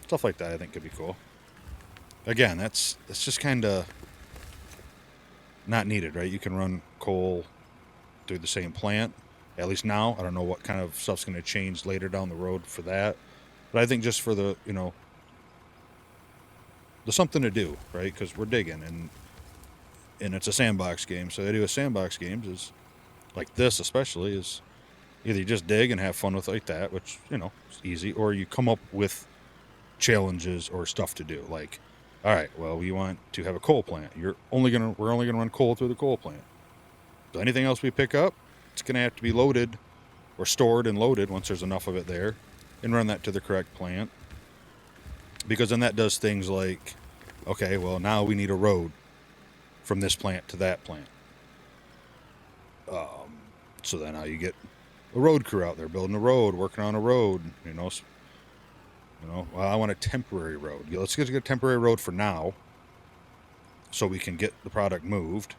Stuff like that I think could be cool. Again, that's just kind of not needed, right? You can run coal through the same plant, at least now. I don't know what kind of stuff's going to change later down the road for that, but I think just for the something to do, right? Because we're digging, and it's a sandbox game. So the idea with sandbox games is like this, especially, is either you just dig and have fun with like that, which is easy, or you come up with challenges or stuff to do. Like, all right, well, we want to have a coal plant. We're only gonna run coal through the coal plant. So anything else we pick up, it's gonna have to be loaded or stored and loaded once there's enough of it there, and run that to the correct plant. Because then that does things like, okay, well, now we need a road from this plant to that plant. So then now you get a road crew out there building a road, working on a road. Well, I want a temporary road. Let's get a temporary road for now, so we can get the product moved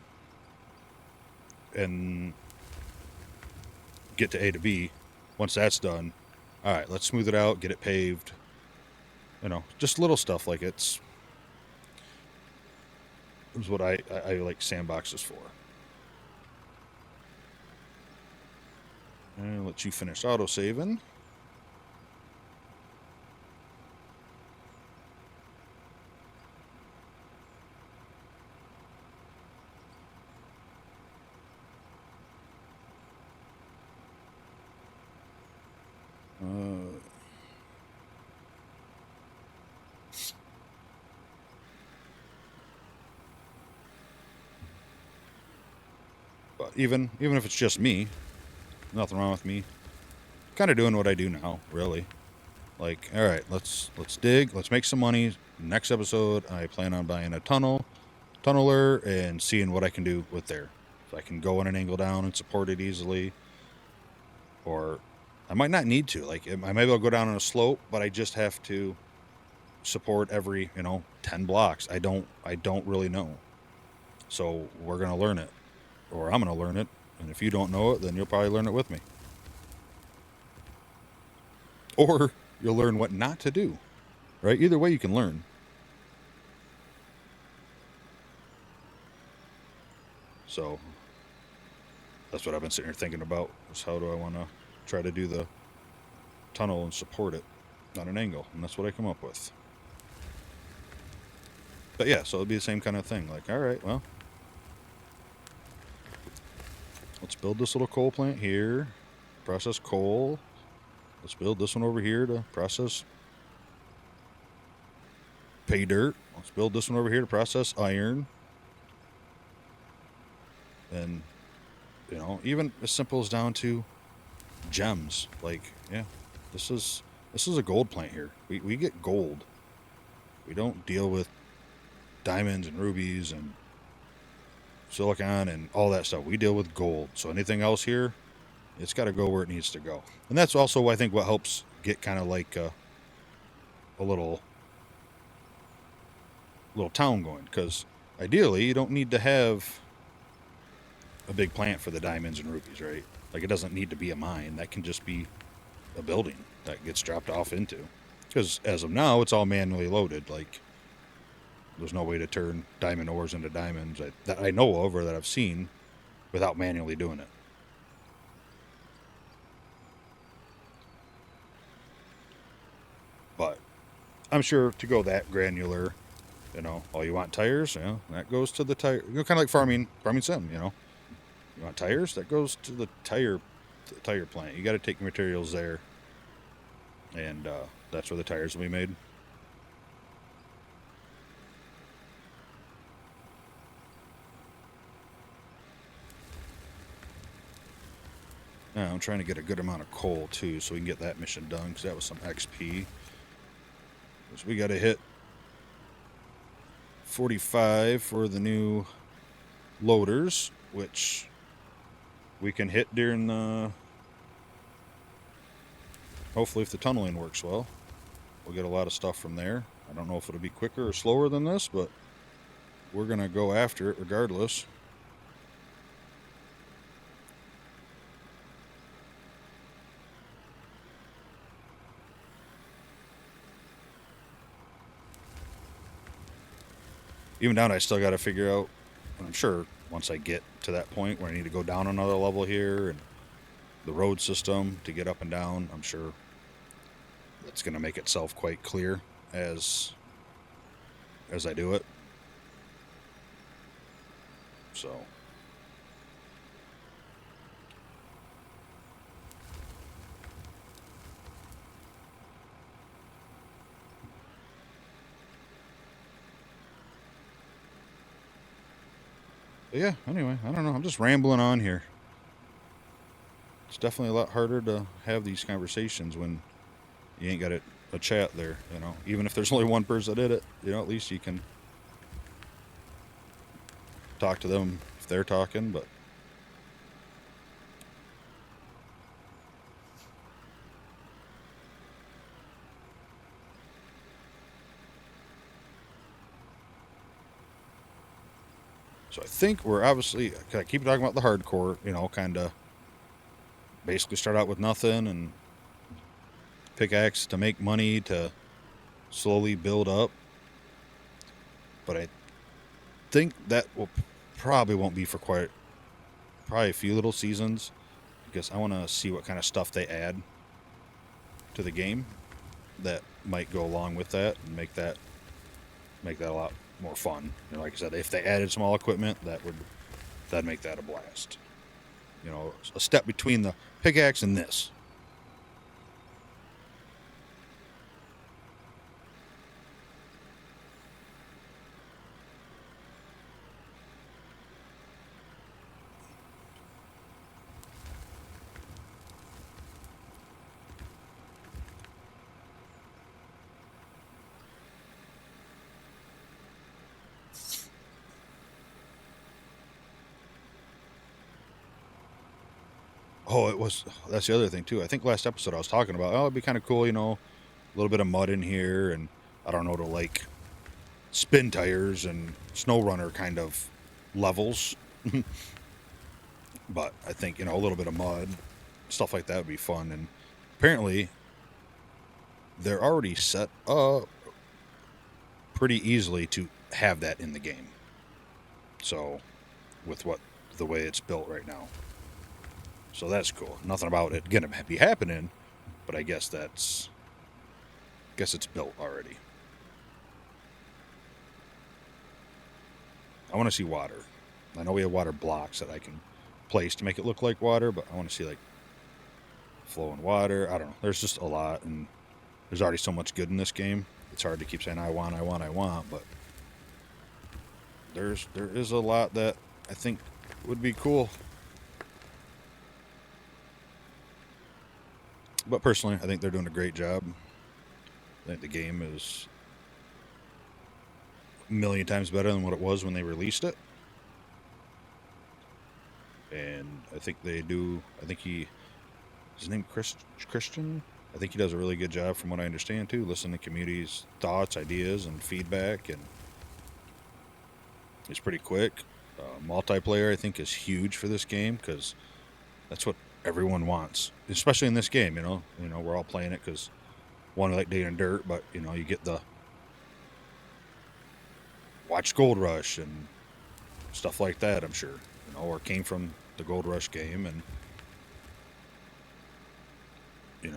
and get to A to B. Once that's done, all right, let's smooth it out, get it paved. Just little stuff like it's what I like sandboxes for. And I'll let you finish auto-saving. But even if it's just me, nothing wrong with me kind of doing what I do now, really. Like, all right, let's dig, let's make some money. Next episode, I plan on buying a tunneler and seeing what I can do with there. If I can go in an angle down and support it easily, or I might not need to. Like, I maybe I'll go down on a slope, but I just have to support every 10 blocks. I don't really know. So we're going to learn it, or I'm going to learn it. And if you don't know it, then you'll probably learn it with me. Or you'll learn what not to do, right? Either way, you can learn. So that's what I've been sitting here thinking about, is how do I want to try to do the tunnel and support it on an angle. And that's what I come up with. But yeah, so it'll be the same kind of thing. Like, all right, well, let's build this little coal plant here, process coal. Let's build this one over here to process pay dirt. Let's build this one over here to process iron. And, you know, even as simple as down to gems. Like, yeah, this is a gold plant here. We get gold. We don't deal with diamonds and rubies and silicon and all that stuff. We deal with gold. So anything else here, it's got to go where it needs to go. And that's also, I think, what helps get kind of like a little town going. Because ideally, you don't need to have a big plant for the diamonds and rubies, right? Like, it doesn't need to be a mine. That can just be a building that gets dropped off into. Because as of now, it's all manually loaded. Like, there's no way to turn diamond ores into diamonds that I know of or that I've seen without manually doing it. But I'm sure to go that granular, you know, oh, you want tires? You know, that goes to the tire. You know, kind of like farming sim, you know. You want tires? That goes to the tire plant. You got to take materials there. And that's where the tires will be made. Now I'm trying to get a good amount of coal too, so we can get that mission done, because that was some XP. Because we got to hit 45 for the new loaders, which we can hit during the... Hopefully, if the tunneling works well, we'll get a lot of stuff from there. I don't know if it'll be quicker or slower than this, but we're going to go after it regardless. Even down, I still got to figure out, I'm sure once I get to that point where I need to go down another level here, and the road system to get up and down, I'm sure it's going to make itself quite clear as I do it. So but yeah, anyway, I don't know. I'm just rambling on here. It's definitely a lot harder to have these conversations when you ain't got a chat there, you know. Even if there's only one person that did it, you know, at least you can talk to them if they're talking, but so I think we're obviously, I keep talking about the hardcore, you know, kind of basically start out with nothing and pickaxe to make money to slowly build up. But I think that probably won't be for probably a few little seasons, because I want to see what kind of stuff they add to the game that might go along with that and make that a lot more fun. You know, like I said, if they added small equipment, that'd make that a blast. You know, a step between the pickaxe and this. Oh, that's the other thing too. I think last episode I was talking about, oh, it'd be kind of cool, you know, a little bit of mud in here, and I don't know, to like spin tires and snow runner kind of levels. But I think, a little bit of mud, stuff like that would be fun. And apparently they're already set up pretty easily to have that in the game. So with the way it's built right now. So that's cool. Nothing about it gonna be happening, but I guess it's built already. I want to see water. I know we have water blocks that I can place to make it look like water, but I want to see like flowing water. I don't know. There's just a lot, and there's already so much good in this game. It's hard to keep saying I want, but there is a lot that I think would be cool. But personally, I think they're doing a great job. I think the game is a million times better than what it was when they released it. And I think they do. I think his name Christian. I think he does a really good job, from what I understand too. Listening to community's thoughts, ideas, and feedback, and he's pretty quick. Multiplayer, I think, is huge for this game because that's what everyone wants, especially in this game. We're all playing it because one, we like digging dirt, but you get the watch Gold Rush and stuff like that. I'm sure, or came from the Gold Rush game, and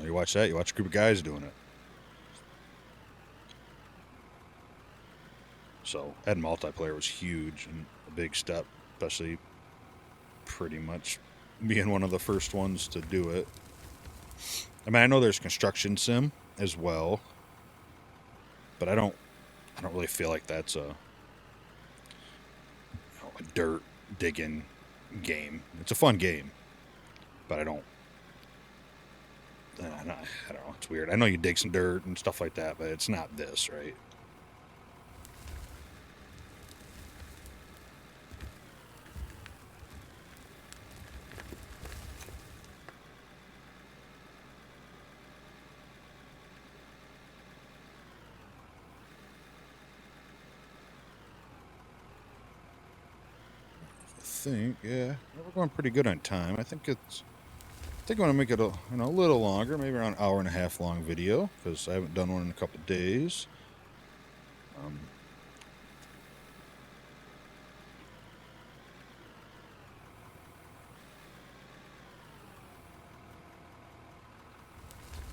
you watch that, you watch a group of guys doing it. So adding multiplayer was huge and a big step, especially pretty much being one of the first ones to do it. I mean, I know there's construction sim as well, but I don't really feel like that's a dirt digging game. It's a fun game, but I don't know. It's weird. I know you dig some dirt and stuff like that, but it's not this, right? Yeah, we're going pretty good on time. I think I'm going to make it a little longer, maybe around an hour and a half long video, because I haven't done one in a couple of days.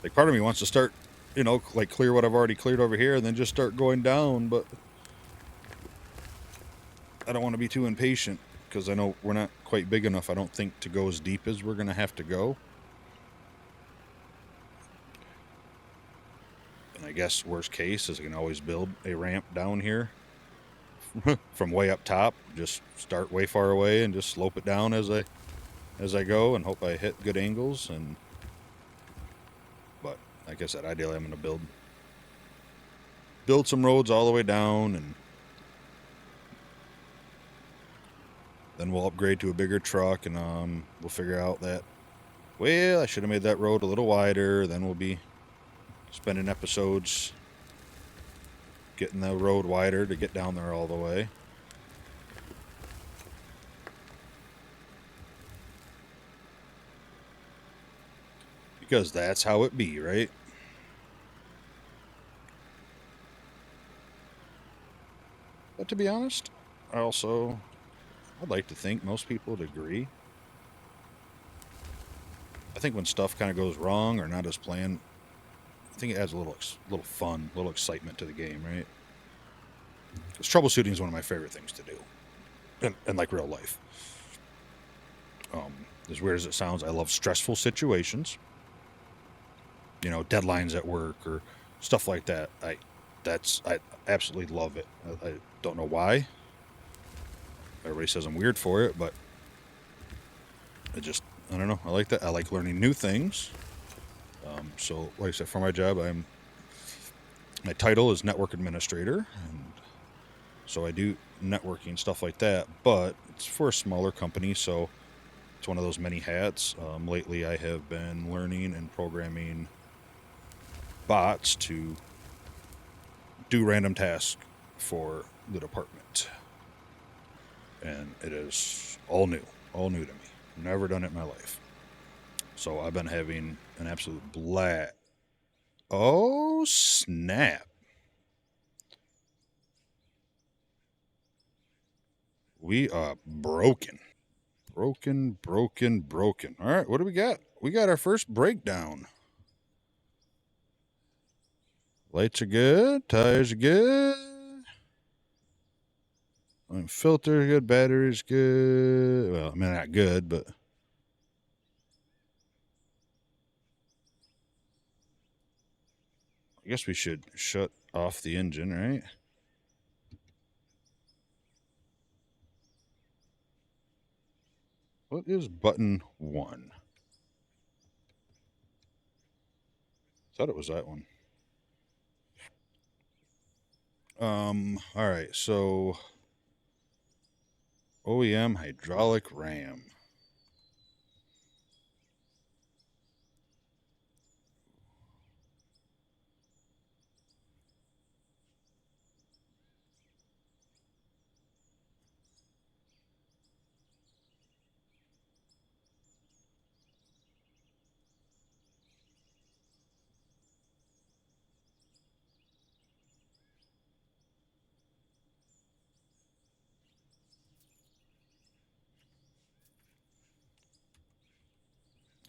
Like, part of me wants to start, like clear what I've already cleared over here and then just start going down, but I don't want to be too impatient because I know we're not quite big enough, I don't think, to go as deep as we're going to have to go. And I guess worst case is I can always build a ramp down here from way up top. Just start way far away and just slope it down as I go and hope I hit good angles. But like I said, ideally I'm going to build some roads all the way down, and then we'll upgrade to a bigger truck, and we'll figure out that, well, I should have made that road a little wider. Then we'll be spending episodes getting the road wider to get down there all the way. Because that's how it be, right? But to be honest, I'd like to think most people would agree. I think when stuff kind of goes wrong or not as planned, I think it adds a little fun, a little excitement to the game, right? Because troubleshooting is one of my favorite things to do, and like real life. As weird as it sounds, I love stressful situations. Deadlines at work or stuff like that. I absolutely love it. I don't know why. Everybody says I'm weird for it, but I don't know. I like that. I like learning new things. So, like I said, for my job, my title is network administrator, and so I do networking, stuff like that. But it's for a smaller company, so it's one of those many hats. Lately, I have been learning and programming bots to do random tasks for the department. and it is all new to me. Never done it in my life. So I've been having an absolute blast. Oh, snap. We are broken. Broken. All right, what do we got? We got our first breakdown. Lights are good. Tires are good. Filter good. Battery's good. Well, I mean, not good, but... I guess we should shut off the engine, right? What is button 1? Thought it was that one. All right, so OEM hydraulic ram.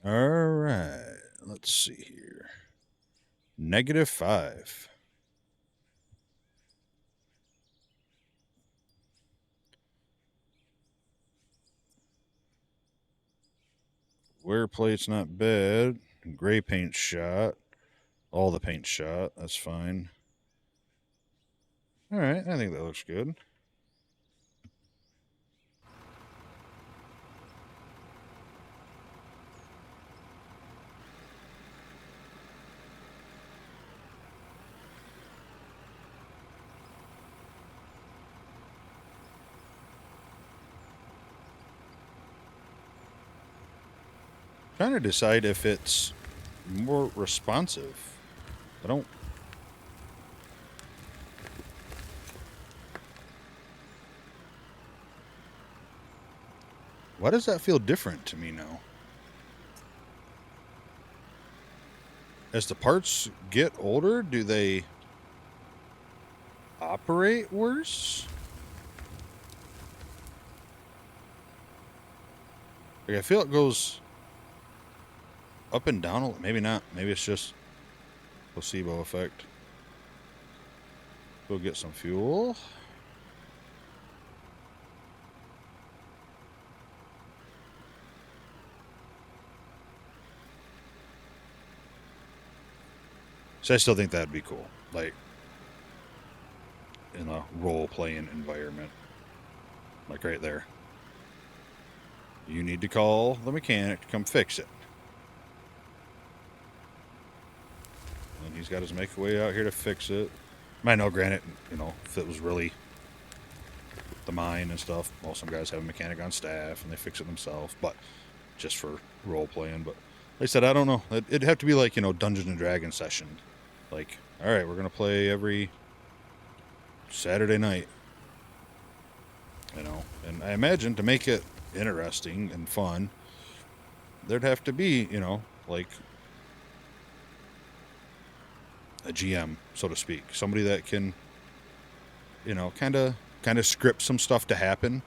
All right, let's see here. -5. Wear plate's not bad. Gray paint shot. All the paint shot. That's fine. All right, I think that looks good. Trying to decide if it's more responsive. I don't... Why does that feel different to me now? As the parts get older, do they operate worse? Like, I feel it goes up and down. Maybe not. Maybe it's just placebo effect. Go get some fuel. So I still think that'd be cool. Like, in a role-playing environment. Like right there. You need to call the mechanic to come fix it. And he's got his make way out here to fix it. I know, granted, you know, if it was really the mine and stuff, well, some guys have a mechanic on staff and they fix it themselves, but just for role-playing. But like I said, I don't know. It'd have to be like, you know, Dungeons and Dragons session. Like, all right, we're going to play every Saturday night. You know, and I imagine to make it interesting and fun, there'd have to be, you know, like a GM, so to speak. Somebody that can, you know, kind of script some stuff to happen.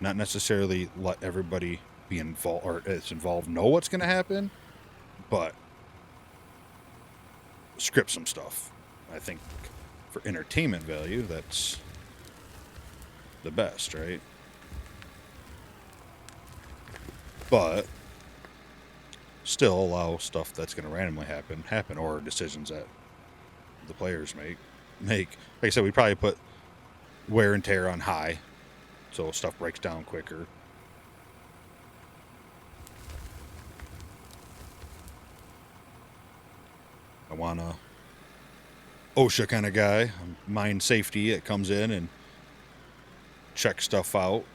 Not necessarily let everybody be involved or it's involved know what's going to happen, but script some stuff. I think for entertainment value, that's the best, right? But still allow stuff that's going to randomly happen, or decisions that the players make. Like I said, we probably put wear and tear on high, so stuff breaks down quicker. I want a OSHA kind of guy, mine safety. It comes in and checks stuff out.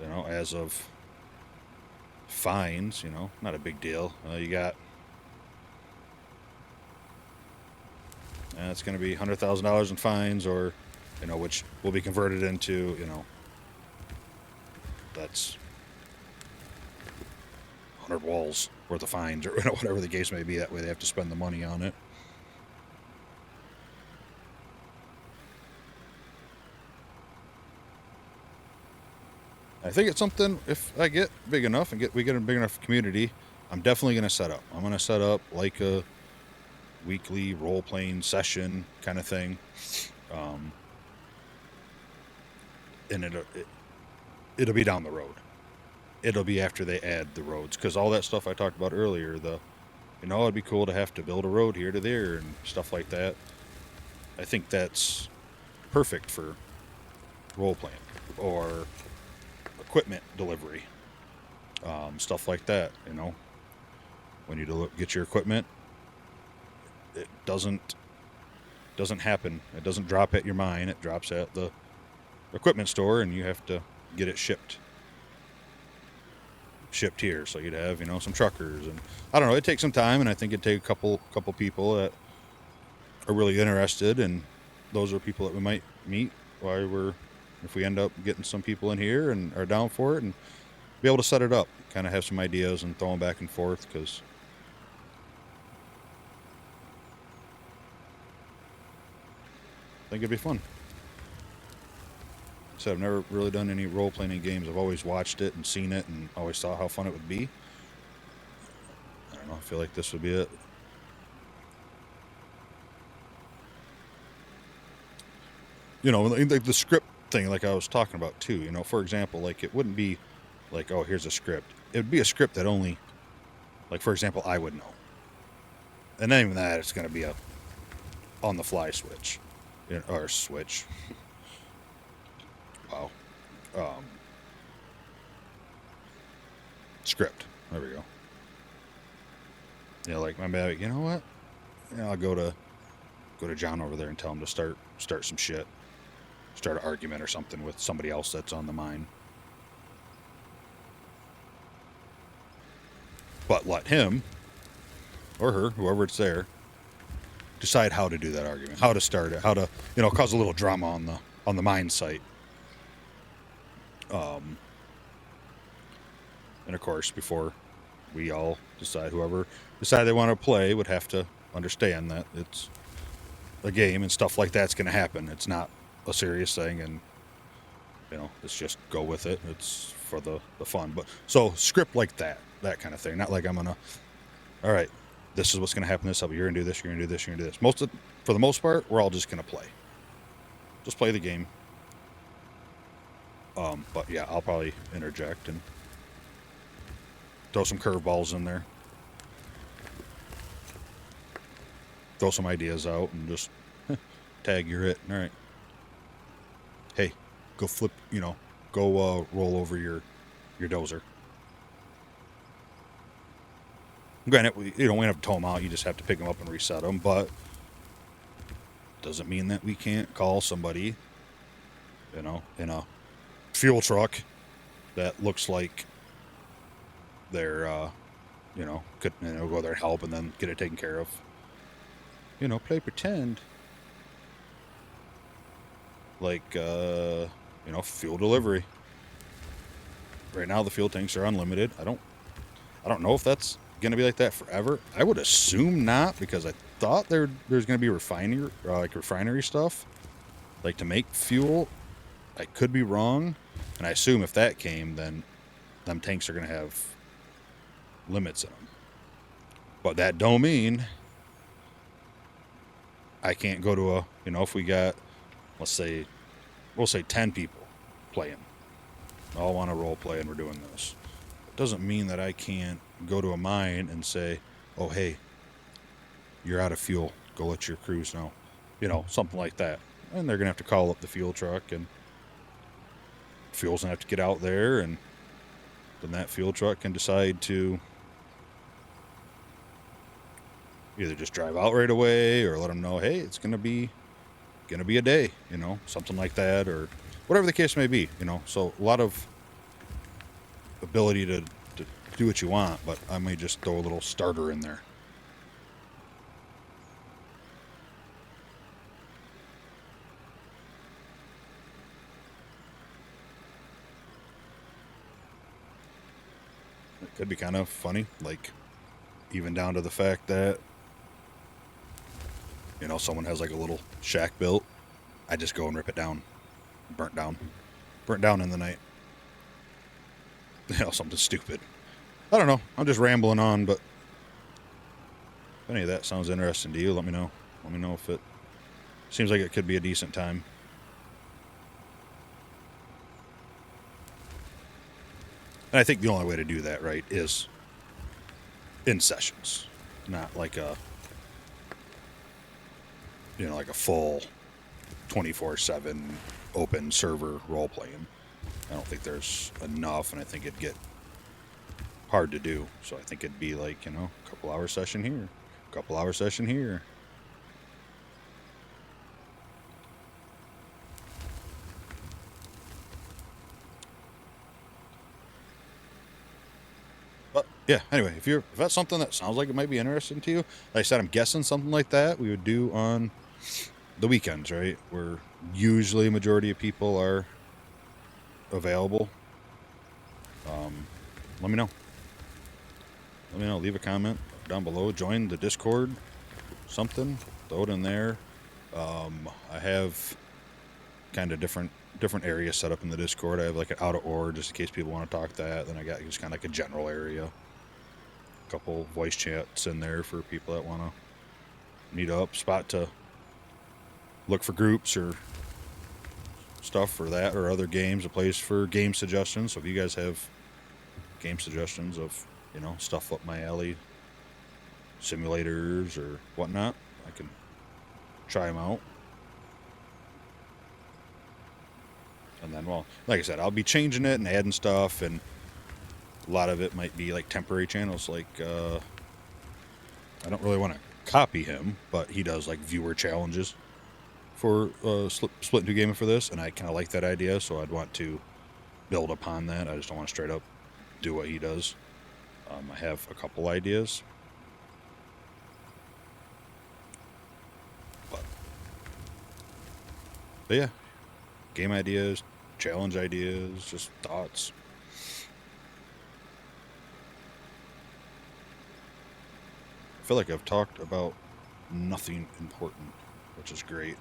You know, as of fines, you know, not a big deal. You got, it's going to be $100,000 in fines, or which will be converted into, that's 100 walls worth of fines or whatever the case may be. That way they have to spend the money on it. I think it's something, if I get big enough and we get a big enough community, I'm definitely going to set up. I'm going to set up like a weekly role-playing session kind of thing. And it'll be down the road. It'll be after they add the roads, because all that stuff I talked about earlier, it'd be cool to have to build a road here to there and stuff like that. I think that's perfect for role-playing or equipment delivery, stuff like that. When you get your equipment, it doesn't happen. It doesn't drop at your mine. It drops at the equipment store, and you have to get it shipped here. So you'd have some truckers, and I don't know. It takes some time, and I think it'd take a couple people that are really interested, and those are people that we might meet if we end up getting some people in here and are down for it, and be able to set it up, kind of have some ideas and throw them back and forth, because I think it'd be fun. So I've never really done any role-playing games. I've always watched it and seen it and always thought how fun it would be. I don't know, I feel like this would be it. Like the script thing, like I was talking about too, for example, like it wouldn't be like, oh, here's a script. It would be a script that only, like, for example, I would know. And not even that, it's going to be a on-the-fly switch. Or switch. Wow. Script. There we go. Like my bad. You know what? I'll go to John over there and tell him to start some shit. Start an argument or something with somebody else that's on the mine. But let him or her, whoever it's there, decide how to do that argument, how to start it, how to, cause a little drama on the mine site. And of course, before we all decide, whoever decide they want to play would have to understand that it's a game and stuff like that's going to happen. It's not a serious thing, and it's just go with it. It's for the fun. But so script like that kind of thing. Not like I'm gonna, all right, this is what's gonna happen this up. You're gonna do this. You're gonna do this. You're gonna do this. For the most part, we're all just gonna play. Just play the game. But yeah, I'll probably interject and throw some curveballs in there. Throw some ideas out and just tag you're it. All right. Hey, go flip, go roll over your dozer. Granted, you don't have to tow them out. You just have to pick them up and reset them. But doesn't mean that we can't call somebody, in a fuel truck that looks like they're, could go there and help and then get it taken care of. Play pretend. Like, fuel delivery. Right now the fuel tanks are unlimited. I don't know if that's going to be like that forever. I would assume not, because I thought there's going to be refinery stuff, like to make fuel. I could be wrong, and I assume if that came, then them tanks are going to have limits in them. But that don't mean I can't go to if we got, we'll say 10 people playing, all want to role play and we're doing this. It doesn't mean that I can't go to a mine and say, oh, hey, you're out of fuel. Go let your crews know. Something like that. And they're going to have to call up the fuel truck, and fuel's going to have to get out there, and then that fuel truck can decide to either just drive out right away or let them know, hey, it's going to be a day, something like that, or whatever the case may be, So a lot of ability to do what you want, but I may just throw a little starter in there. Could be kind of funny, like even down to the fact that, you know, someone has like a little shack built. I just go and rip it down, burnt down in the night. You know, something stupid. I don't know. I'm just rambling on, but if any of that sounds interesting to you, let me know. Let me know if it seems like it could be a decent time. And I think the only way to do that, right, is in sessions, not like a, you know, like a full 24/7 open server role playing. I don't think there's enough, and I think it'd get hard to do. So I think it'd be like, you know, a couple hour session here, a couple hour session here. But yeah, anyway, if that's something that sounds like it might be interesting to you, like I said, I'm guessing something like that we would do on the weekends, right? Where usually a majority of people are available. Let me know. Let me know. Leave a comment down below. Join the Discord. Something. Throw it in there. I have kind of different areas set up in the Discord. I have like an out of order just in case people want to talk that. Then I got just kind of like a general area. A couple voice chats in there for people that want to meet up. Spot to look for groups or stuff for that or other games. A place for game suggestions. So if you guys have game suggestions of, you know, stuff up my alley, simulators or whatnot, I can try them out. And then, well, like I said, I'll be changing it and adding stuff, and a lot of it might be like temporary channels. Like, I don't really want to copy him, but he does like viewer challenges for Split Into Gaming for this, and I kind of like that idea, so I'd want to build upon that. I just don't want to straight up do what he does. I have a couple ideas, but yeah, game ideas, challenge ideas, just thoughts. I feel like I've talked about nothing important, which is great.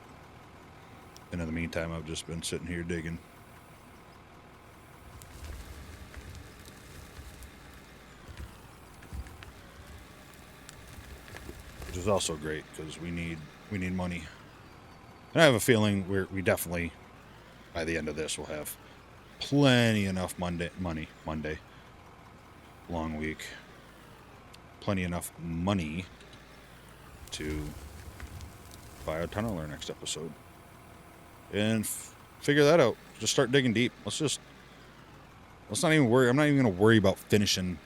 And in the meantime, I've just been sitting here digging. Which is also great because we need money. And I have a feeling we definitely, by the end of this, will have plenty enough Monday, long week, plenty enough money to buy a tunneler next episode. And figure that out. Just start digging deep. Let's not even worry. I'm not even going to worry about finishing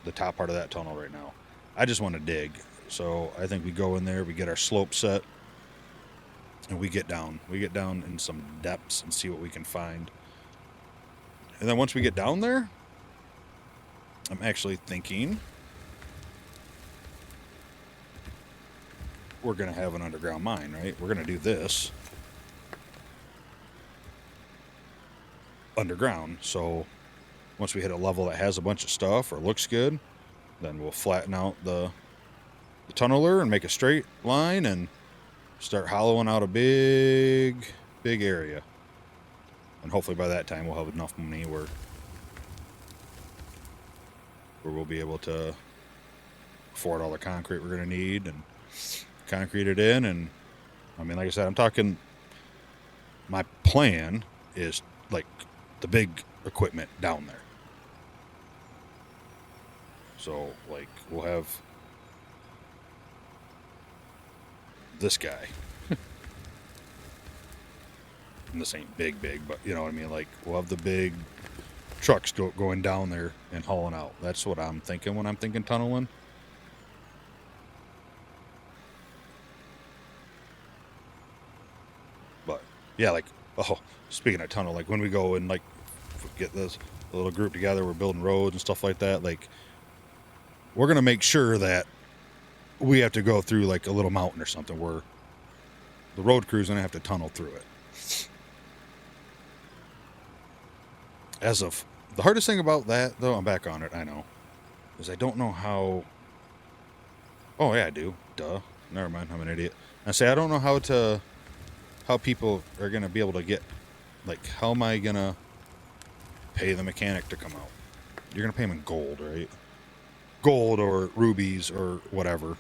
the top part of that tunnel right now. I just want to dig. So I think we go in there, we get our slope set, and we get down. We get down in some depths and see what we can find. And then once we get down there, I'm actually thinking we're going to have an underground mine, right? We're going to do this underground. So once we hit a level that has a bunch of stuff or looks good, then we'll flatten out the tunneler and make a straight line and start hollowing out a big area. And hopefully by that time we'll have enough money where we'll be able to afford all the concrete we're going to need and concrete it in. And I mean, like I said, I'm talking, my plan is like the big equipment down there. So like we'll have this guy. And this ain't big, but you know what I mean? Like we'll have the big trucks going down there and hauling out. That's what I'm thinking when I'm thinking tunneling. But yeah, like, oh, speaking of tunnel, like when we go and like get this little group together, we're building roads and stuff like that. Like we're going to make sure that we have to go through like a little mountain or something where the road crew's going to have to tunnel through it. As of the hardest thing about that, though, I'm back on it, I know. is I don't know how. Oh yeah, I do. Duh. Never mind. I'm an idiot. I say I don't know how people are gonna be able to get, like, how am I gonna pay the mechanic to come out? You're gonna pay him in gold, right? Gold or rubies or whatever,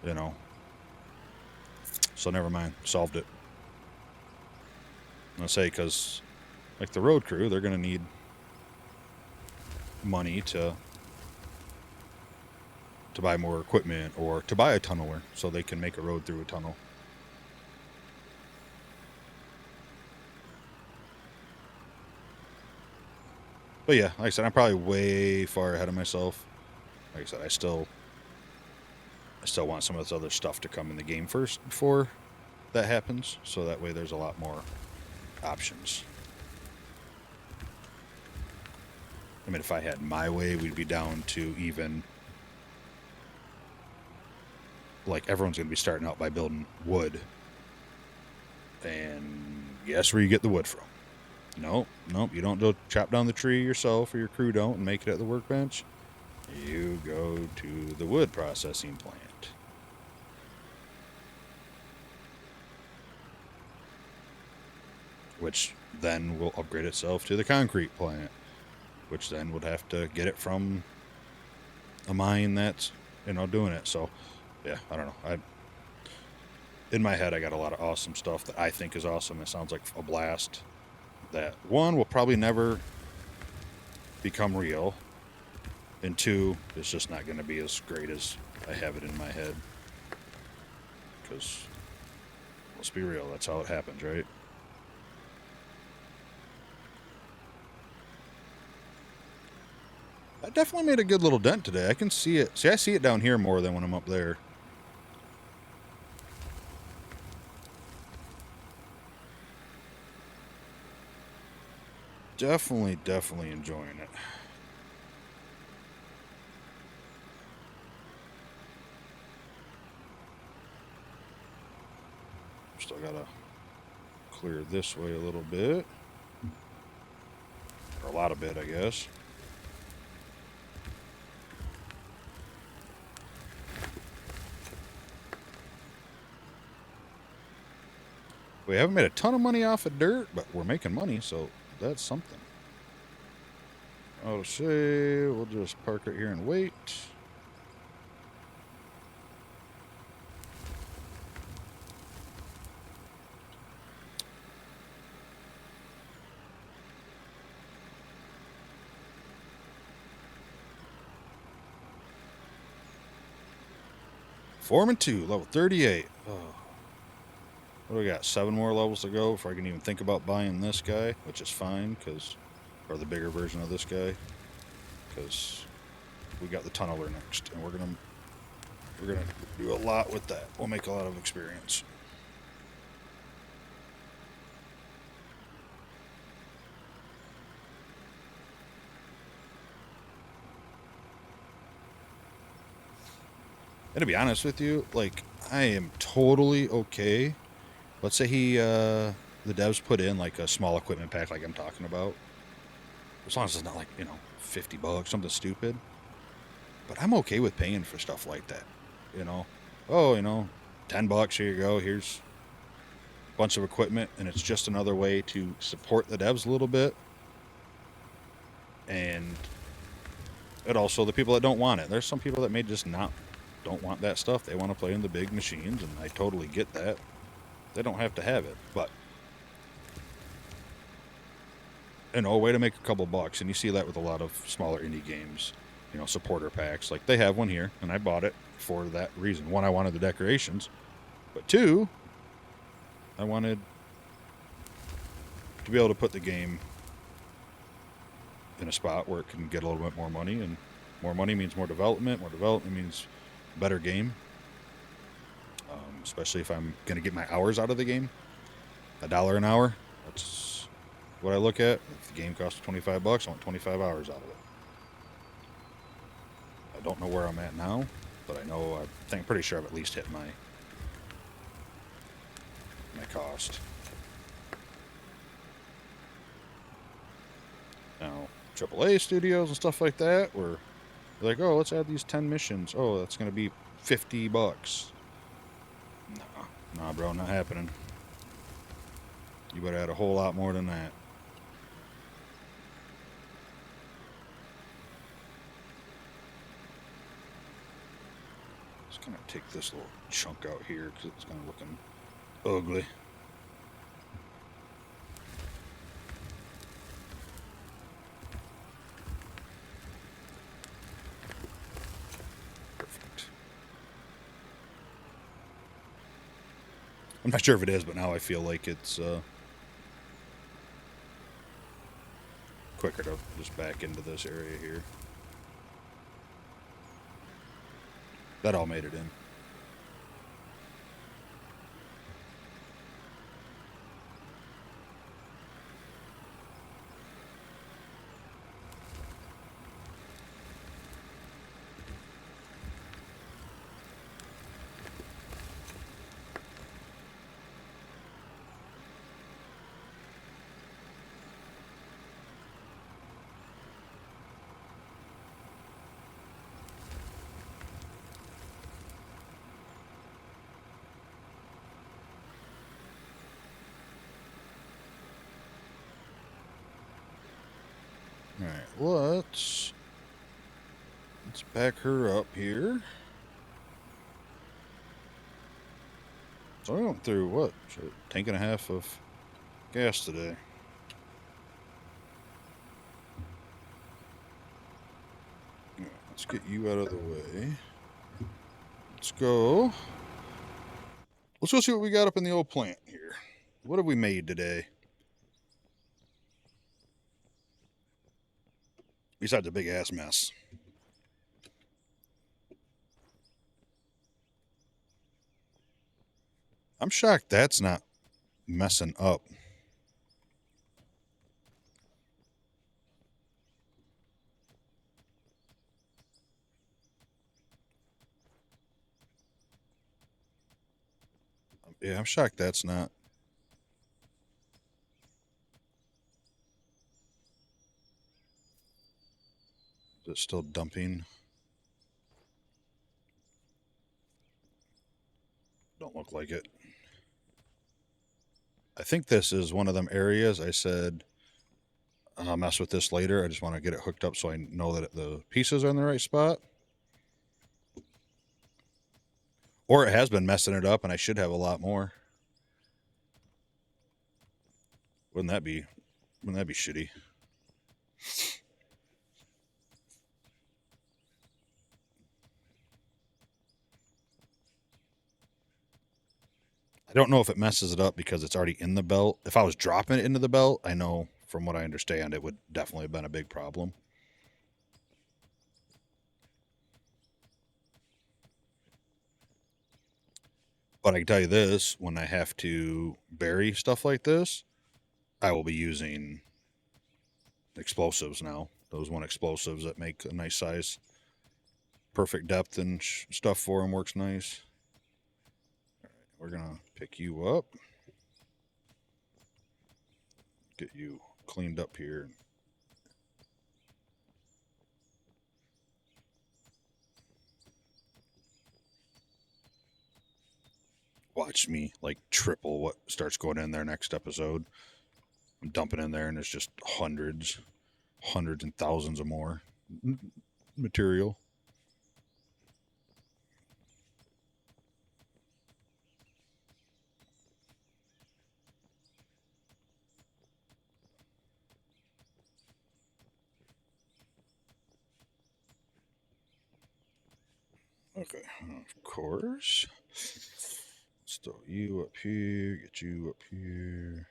you know. So never mind. Solved it. I say because, like, the road crew, they're gonna need money to buy more equipment or to buy a tunneler so they can make a road through a tunnel. But yeah, like I said, I'm probably way far ahead of myself. Like I said, I still want some of this other stuff to come in the game first before that happens, so that way there's a lot more options. I mean, if I had my way, we'd be down to even, like, everyone's going to be starting out by building wood. And guess where you get the wood from? Nope, you don't go chop down the tree yourself, or your crew don't, and make it at the workbench. You go to the wood processing plant. Which then will upgrade itself to the concrete plant, which then would have to get it from a mine that's, doing it. So, yeah, I don't know. In my head, I got a lot of awesome stuff that I think is awesome. It sounds like a blast. That, one, will probably never become real, and two, it's just not going to be as great as I have it in my head. Because, let's be real, that's how it happens, right? I definitely made a good little dent today. I can see it. See, I see it down here more than when I'm up there. Definitely enjoying it. Still gotta clear this way a little bit. Or a lot of bit, I guess. We haven't made a ton of money off of dirt, but we're making money, so that's something. I'll say we'll just park right here and wait. Foreman 2, level 38. Oh. What do we got? 7 more levels to go before I can even think about buying this guy, which is fine, or the bigger version of this guy, because we got the tunneler next, and we're gonna do a lot with that. We'll make a lot of experience. And to be honest with you, like, I am totally okay. Let's say the devs put in like a small equipment pack like I'm talking about. As long as it's not like, $50, something stupid. But I'm okay with paying for stuff like that. Oh, $10, here you go. Here's a bunch of equipment, and it's just another way to support the devs a little bit. And also the people that don't want it. There's some people that may just don't want that stuff. They want to play in the big machines, and I totally get that. They don't have to have it, but a way to make a couple bucks, and you see that with a lot of smaller indie games, supporter packs. Like, they have one here, and I bought it for that reason. One, I wanted the decorations, but two, I wanted to be able to put the game in a spot where it can get a little bit more money, and more money means more development means better game. Especially if I'm going to get my hours out of the game. $1 an hour, that's what I look at. If the game costs $25, I want 25 hours out of it. I don't know where I'm at now, but I'm pretty sure I've at least hit my cost. Now, AAA studios and stuff like that, where Like, oh, let's add these 10 missions. Oh, that's going to be $50. Nah, bro, not happening. You better add a whole lot more than that. Just kind of take this little chunk out here because it's kind of looking ugly. Perfect. I'm not sure if it is, but now I feel like it's quicker to just back into this area here. That all made it in. Alright, let's back her up here. So I went through, what, a tank and a half of gas today. Yeah, let's get you out of the way. Let's go. Let's go see what we got up in the old plant here. What have we made today? Besides a big ass mess. I'm shocked that's not messing up. Yeah, I'm shocked that's not. Is it still dumping? Don't look like it. I think this is one of them areas I said I'll mess with this later. I just want to get it hooked up so I know that the pieces are in the right spot. Or it has been messing it up and I should have a lot more. Wouldn't that be shitty? I don't know if it messes it up because it's already in the belt. If I was dropping it into the belt, I know from what I understand it would definitely have been a big problem. But I can tell you this, when I have to bury stuff like this, I will be using explosives now. Those one explosives that make a nice size, perfect depth and stuff for them works nice. All right, we're going to pick you up. Get you cleaned up here. Watch me like triple what starts going in there next episode. I'm dumping in there and it's just hundreds and thousands of more material. Okay, of course. Let's throw you up here, get you up here.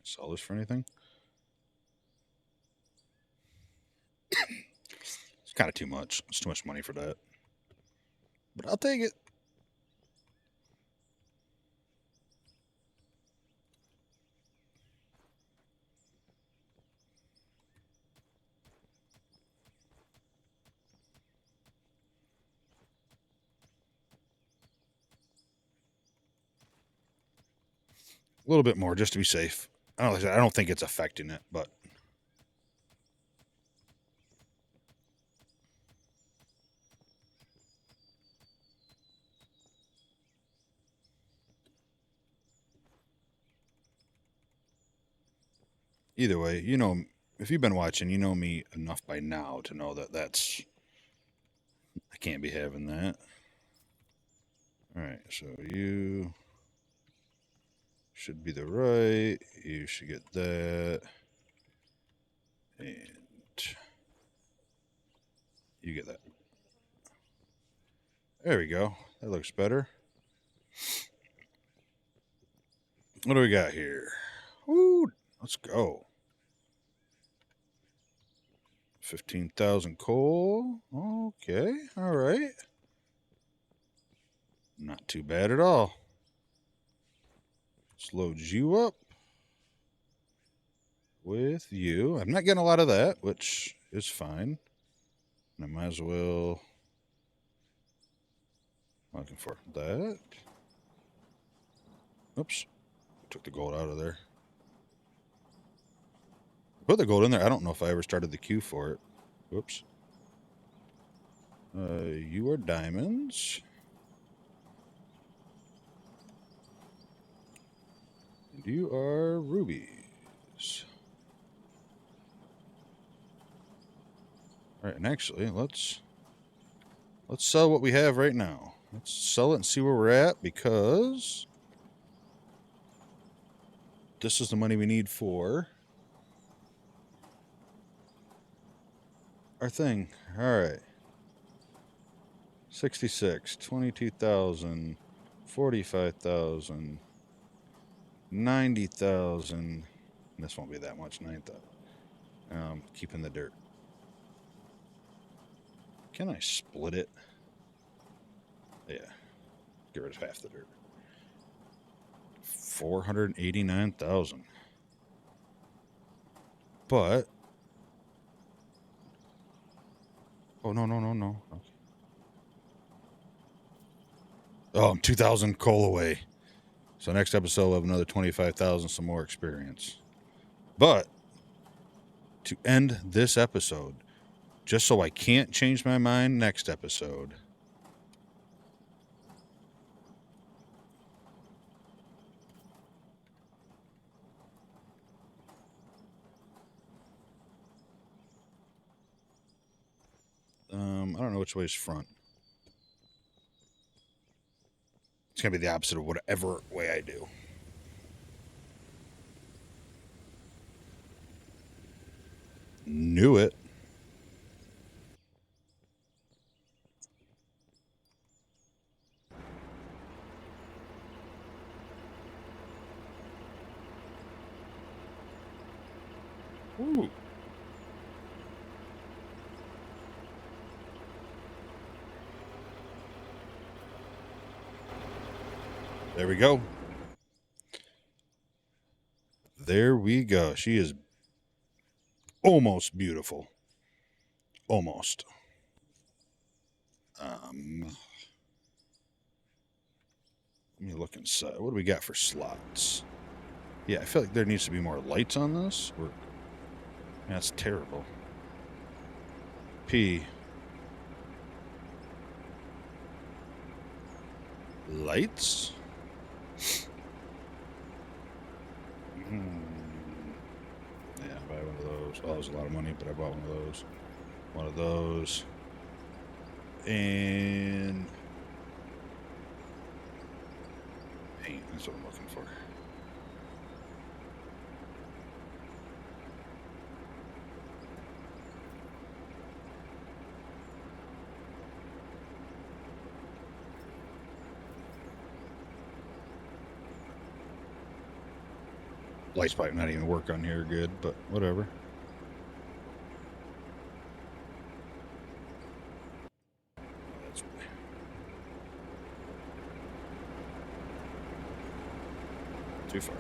Sell this for anything? It's kind of too much. It's too much money for that. But I'll take it. A little bit more just to be safe. I don't think it's affecting it, but either way, you know, if you've been watching, you know me enough by now to know that I can't be having that. All right, so you should be the right. You should get that. And you get that. There we go. That looks better. What do we got here? Ooh, let's go. 15,000 coal. Okay, all right. Not too bad at all. Let's load you up with you. I'm not getting a lot of that, which is fine. I might as well. I'm looking for that. Oops. Took the gold out of there. Put the gold in there. I don't know if I ever started the queue for it. Whoops. You are diamonds. And you are rubies. All right, and actually, let's sell what we have right now. Let's sell it and see where we're at, because this is the money we need for our thing. All right. 66, 22,000, 45,000, 90,000. This won't be that much, 9,000. Keeping the dirt. Can I split it? Yeah. Get rid of half the dirt. 489,000. But oh no. Okay. Oh, I'm 2,000 coal away. So next episode we'll have another 25,000, some more experience. But to end this episode, just so I can't change my mind next episode, I don't know which way is front. It's going to be the opposite of whatever way I do. Knew it. Ooh. There we go. There we go. She is almost beautiful. Almost. Let me look inside. What do we got for slots? Yeah, I feel like there needs to be more lights on this. That's terrible. P. Lights? Yeah, buy one of those. Oh, that was a lot of money, but I bought one of those. One of those. And paint, that's what I'm looking for. Lights probably not even work on here good, but whatever. That's too far.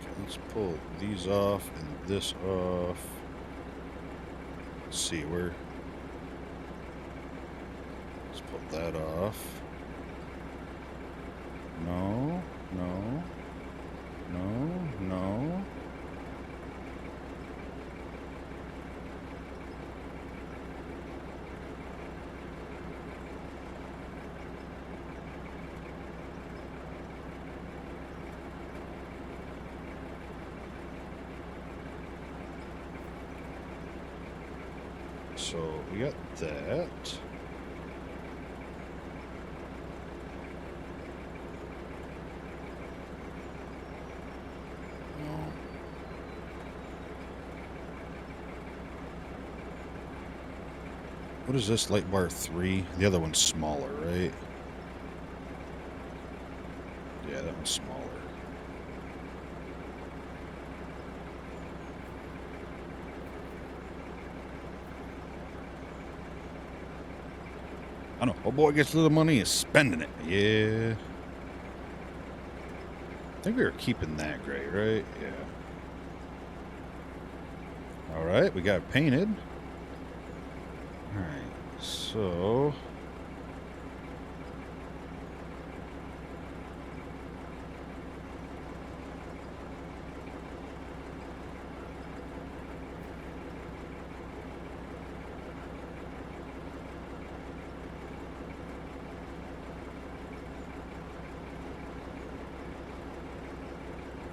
Okay, let's pull these off and this off. Let's see where. Pull that off. No, no, no, no. So we got that. No. What is this? Light bar 3? The other one's smaller, right? Yeah, that one's smaller. I know. Oh boy gets a little money is spending it. Yeah. I think we were keeping that gray, right? Yeah. Alright, we got it painted. Alright, so...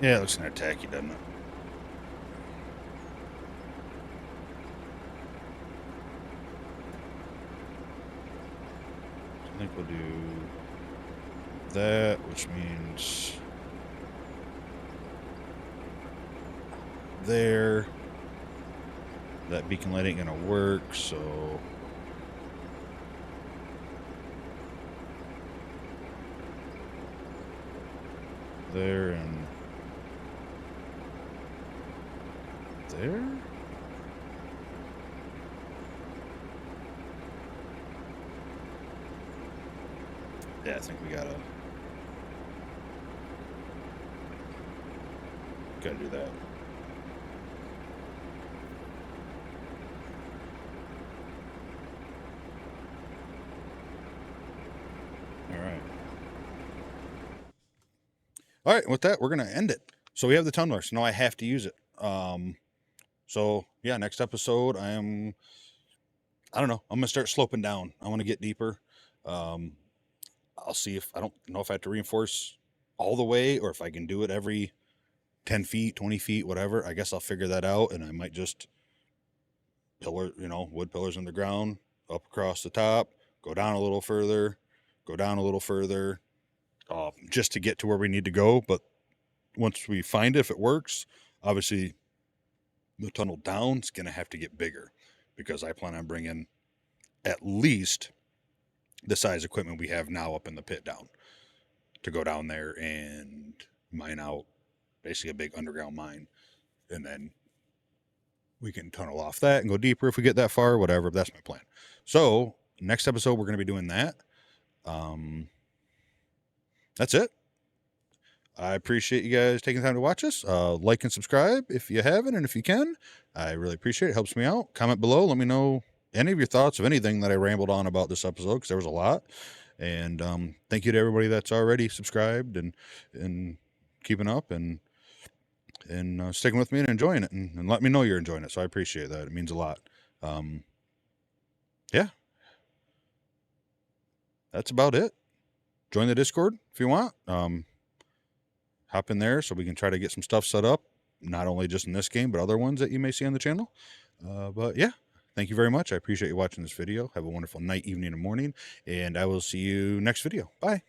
yeah, it looks kind of tacky, doesn't it? I think we'll do that, which means there. That beacon light ain't gonna work, so there and there. Yeah, I think we gotta do that. All right, with that, we're going to end it. So we have the tumbler, so now I have to use it. So, yeah, next episode, I don't know, I'm going to start sloping down. I want to get deeper. I'll see if, I don't know if I have to reinforce all the way or if I can do it every 10 feet, 20 feet, whatever. I guess I'll figure that out, and I might just wood pillars in the ground, up across the top, go down a little further, go down a little further, just to get to where we need to go. But once we find it, if it works, obviously the tunnel down is going to have to get bigger because I plan on bringing at least the size equipment we have now up in the pit down to go down there and mine out basically a big underground mine. And then we can tunnel off that and go deeper if we get that far, whatever. That's my plan. So next episode, we're going to be doing that. That's it. I appreciate you guys taking the time to watch us. Like and subscribe if you haven't, and if you can, I really appreciate it. It helps me out. Comment below. Let me know any of your thoughts of anything that I rambled on about this episode, because there was a lot. And thank you to everybody that's already subscribed and keeping up and sticking with me and enjoying it, and let me know you're enjoying it. So I appreciate that. It means a lot. Yeah. That's about it. Join the Discord if you want. Hop in there so we can try to get some stuff set up, not only just in this game, but other ones that you may see on the channel. But yeah, thank you very much. I appreciate you watching this video. Have a wonderful night, evening, and morning, and I will see you next video. Bye.